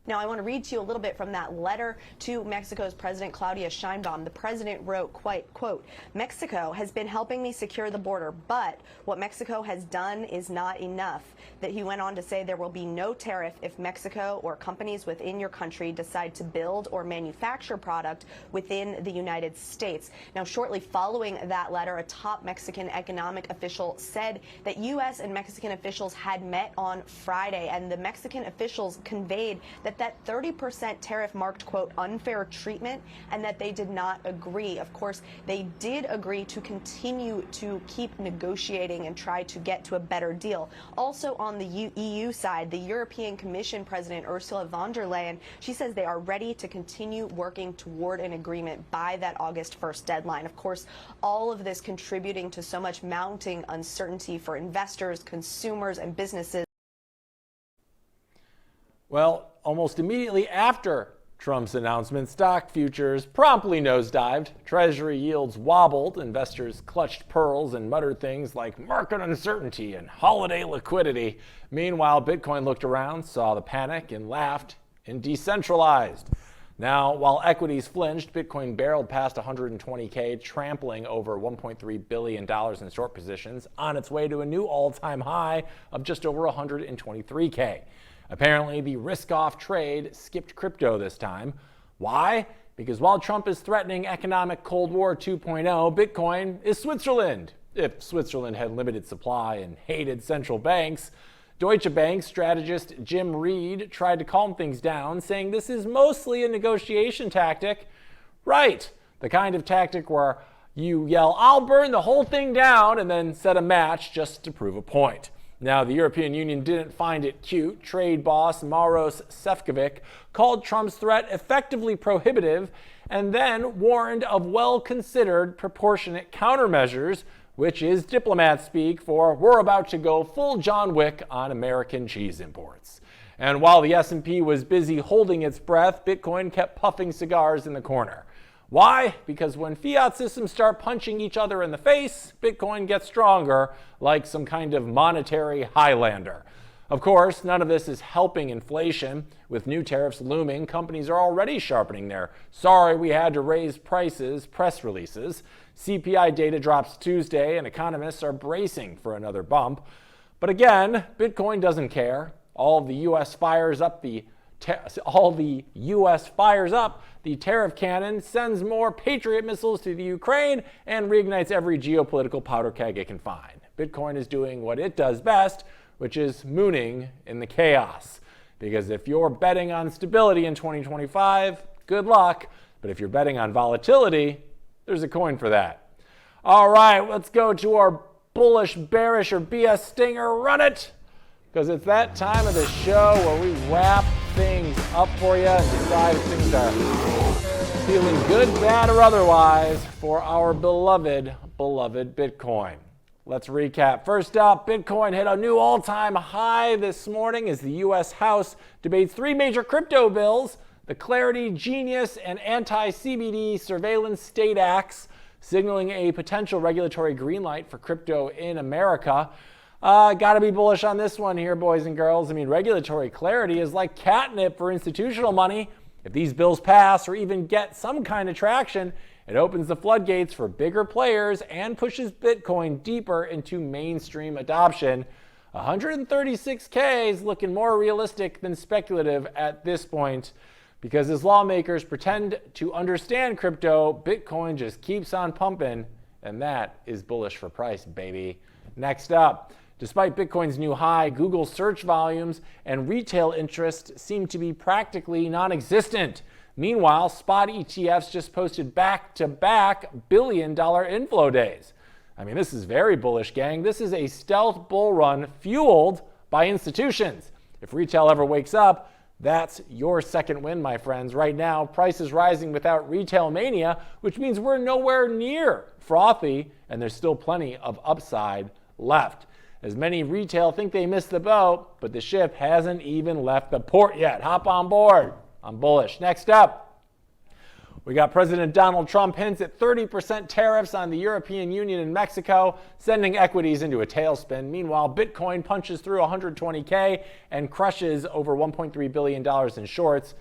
Now, I want to read to you a little bit from that letter to Mexico's President Claudia Sheinbaum. The president wrote, quote, Mexico has been helping me secure the border, but what Mexico has done is not enough. That he went on to say there will be no tariff if Mexico or companies within your country decide to build or manufacture product within the United States. Now, shortly following that letter, a top Mexican economic official said that U.S. and Mexican officials had met on Friday, and the Mexican officials conveyed that 30% tariff marked, quote, unfair treatment, and that they did not agree. Of course, they did agree to continue to keep negotiating and try to get to a better deal. Also on the EU side, the European Commission President Ursula von der Leyen, she says they are ready to continue working toward an agreement by that August 1st deadline. Of course, all of this contributing to so much mounting uncertainty for investors, consumers, and businesses. Well, almost immediately after Trump's announcement, stock futures promptly nosedived. Treasury yields wobbled. Investors clutched pearls and muttered things like market uncertainty and holiday liquidity. Meanwhile, Bitcoin looked around, saw the panic, and laughed and decentralized. Now, while equities flinched, Bitcoin barreled past 120K, trampling over $1.3 billion in short positions on its way to a new all-time high of just over 123K. Apparently, the risk-off trade skipped crypto this time. Why? Because while Trump is threatening economic Cold War 2.0, Bitcoin is Switzerland. If Switzerland had limited supply and hated central banks, Deutsche Bank strategist Jim Reed tried to calm things down, saying this is mostly a negotiation tactic. Right, the kind of tactic where you yell, "I'll burn the whole thing down," and then set a match just to prove a point. Now, the European Union didn't find it cute. Trade boss Maros Sefcovic called Trump's threat effectively prohibitive and then warned of well-considered proportionate countermeasures, which is diplomat speak for we're about to go full John Wick on American cheese imports. And while the S&P was busy holding its breath, Bitcoin kept puffing cigars in the corner. Why? Because when fiat systems start punching each other in the face, Bitcoin gets stronger, like some kind of monetary Highlander. Of course, none of this is helping inflation. With new tariffs looming, companies are already sharpening their "sorry we had to raise prices" press releases. CPI data drops Tuesday, and economists are bracing for another bump. But again, Bitcoin doesn't care. All the U.S. fires up the tariff cannon, sends more Patriot missiles to the Ukraine, and reignites every geopolitical powder keg it can find. Bitcoin is doing what it does best, which is mooning in the chaos. Because if you're betting on stability in 2025, good luck. But if you're betting on volatility, there's a coin for that. All right, let's go to our bullish, bearish, or BS stinger. Run it! Because it's that time of the show where we wrap things up for you and decide if things are feeling good, bad, or otherwise for our beloved Bitcoin. Let's recap. First up, Bitcoin hit a new all-time high this morning as the U.S. House debates three major crypto bills, the Clarity, Genius, and Anti-CBD Surveillance State Acts, signaling a potential regulatory green light for crypto in America. Gotta be bullish on this one here, boys and girls. I mean, regulatory clarity is like catnip for institutional money. If these bills pass or even get some kind of traction, it opens the floodgates for bigger players and pushes Bitcoin deeper into mainstream adoption. 136K is looking more realistic than speculative at this point, because as lawmakers pretend to understand crypto, Bitcoin just keeps on pumping, and that is bullish for price, baby. Next up, despite Bitcoin's new high, Google search volumes and retail interest seem to be practically non-existent. Meanwhile, spot ETFs just posted back-to-back billion-dollar inflow days. I mean, this is very bullish, gang. This is a stealth bull run fueled by institutions. If retail ever wakes up, That's your second win, my friends. Right now, price is rising without retail mania, which means we're nowhere near frothy, and there's still plenty of upside left. As many retail think they missed the boat, but the ship hasn't even left the port yet. Hop on board. I'm bullish. Next up, we got President Donald Trump hints at 30% tariffs on the European Union and Mexico, sending equities into a tailspin. Meanwhile, Bitcoin punches through 120K and crushes over $1.3 billion in shorts.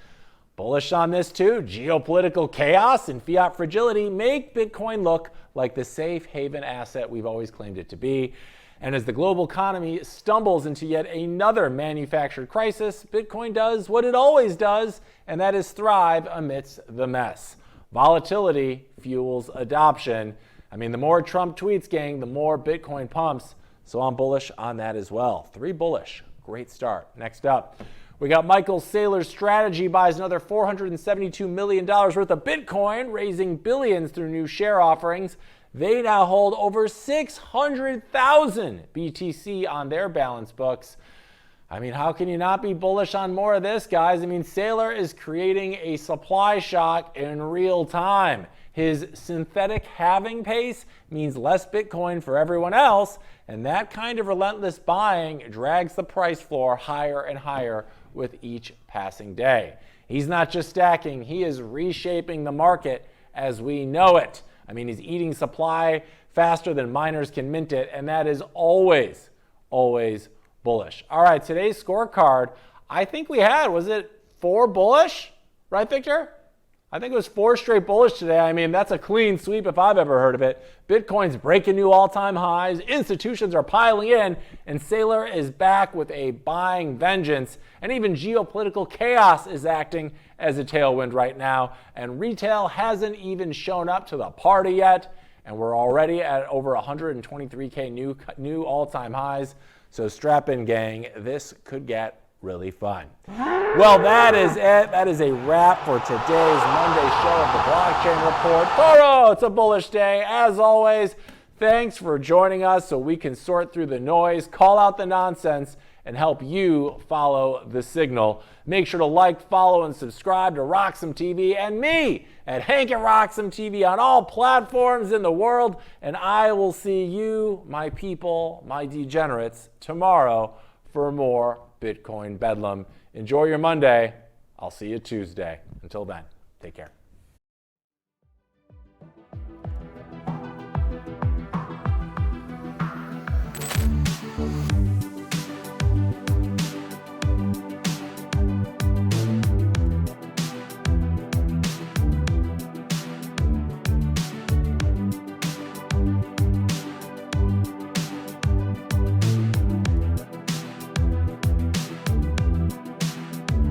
Bullish on this too. Geopolitical chaos and fiat fragility make Bitcoin look like the safe haven asset we've always claimed it to be. And as the global economy stumbles into yet another manufactured crisis, Bitcoin does what it always does, and that is thrive amidst the mess. Volatility fuels adoption. I mean, the more Trump tweets, gang, the more Bitcoin pumps. So I'm bullish on that as well. 3 bullish. Great start. Next up, we got Michael Saylor's strategy buys another $472 million worth of Bitcoin, raising billions through new share offerings. They now hold over 600,000 BTC on their balance books. I mean, how can you not be bullish on more of this, guys? I mean, Saylor is creating a supply shock in real time. His synthetic halving pace means less Bitcoin for everyone else, and that kind of relentless buying drags the price floor higher and higher with each passing day. He's not just stacking, he is reshaping the market as we know it. I mean, he's eating supply faster than miners can mint it, and that is always, always bullish. All right, today's scorecard, I think we had, was it 4 bullish? Right, Victor? I think it was 4 straight bullish today. I mean, that's a clean sweep if I've ever heard of it. Bitcoin's breaking new all-time highs. Institutions are piling in, and Saylor is back with a buying vengeance. And even geopolitical chaos is acting as a tailwind right now. And retail hasn't even shown up to the party yet. And we're already at over 123K new all-time highs. So strap in, gang. This could get really fun. Well, that is it. That is a wrap for today's Monday show of the Blockchain Report. Toro, it's a bullish day. As always, thanks for joining us so we can sort through the noise, call out the nonsense, and help you follow the signal. Make sure to like, follow, and subscribe to RoxomTV and me at Hank at RoxomTV on all platforms in the world. And I will see you, my people, my degenerates, tomorrow for more Bitcoin Bedlam. Enjoy your Monday. I'll see you Tuesday. Until then, take care.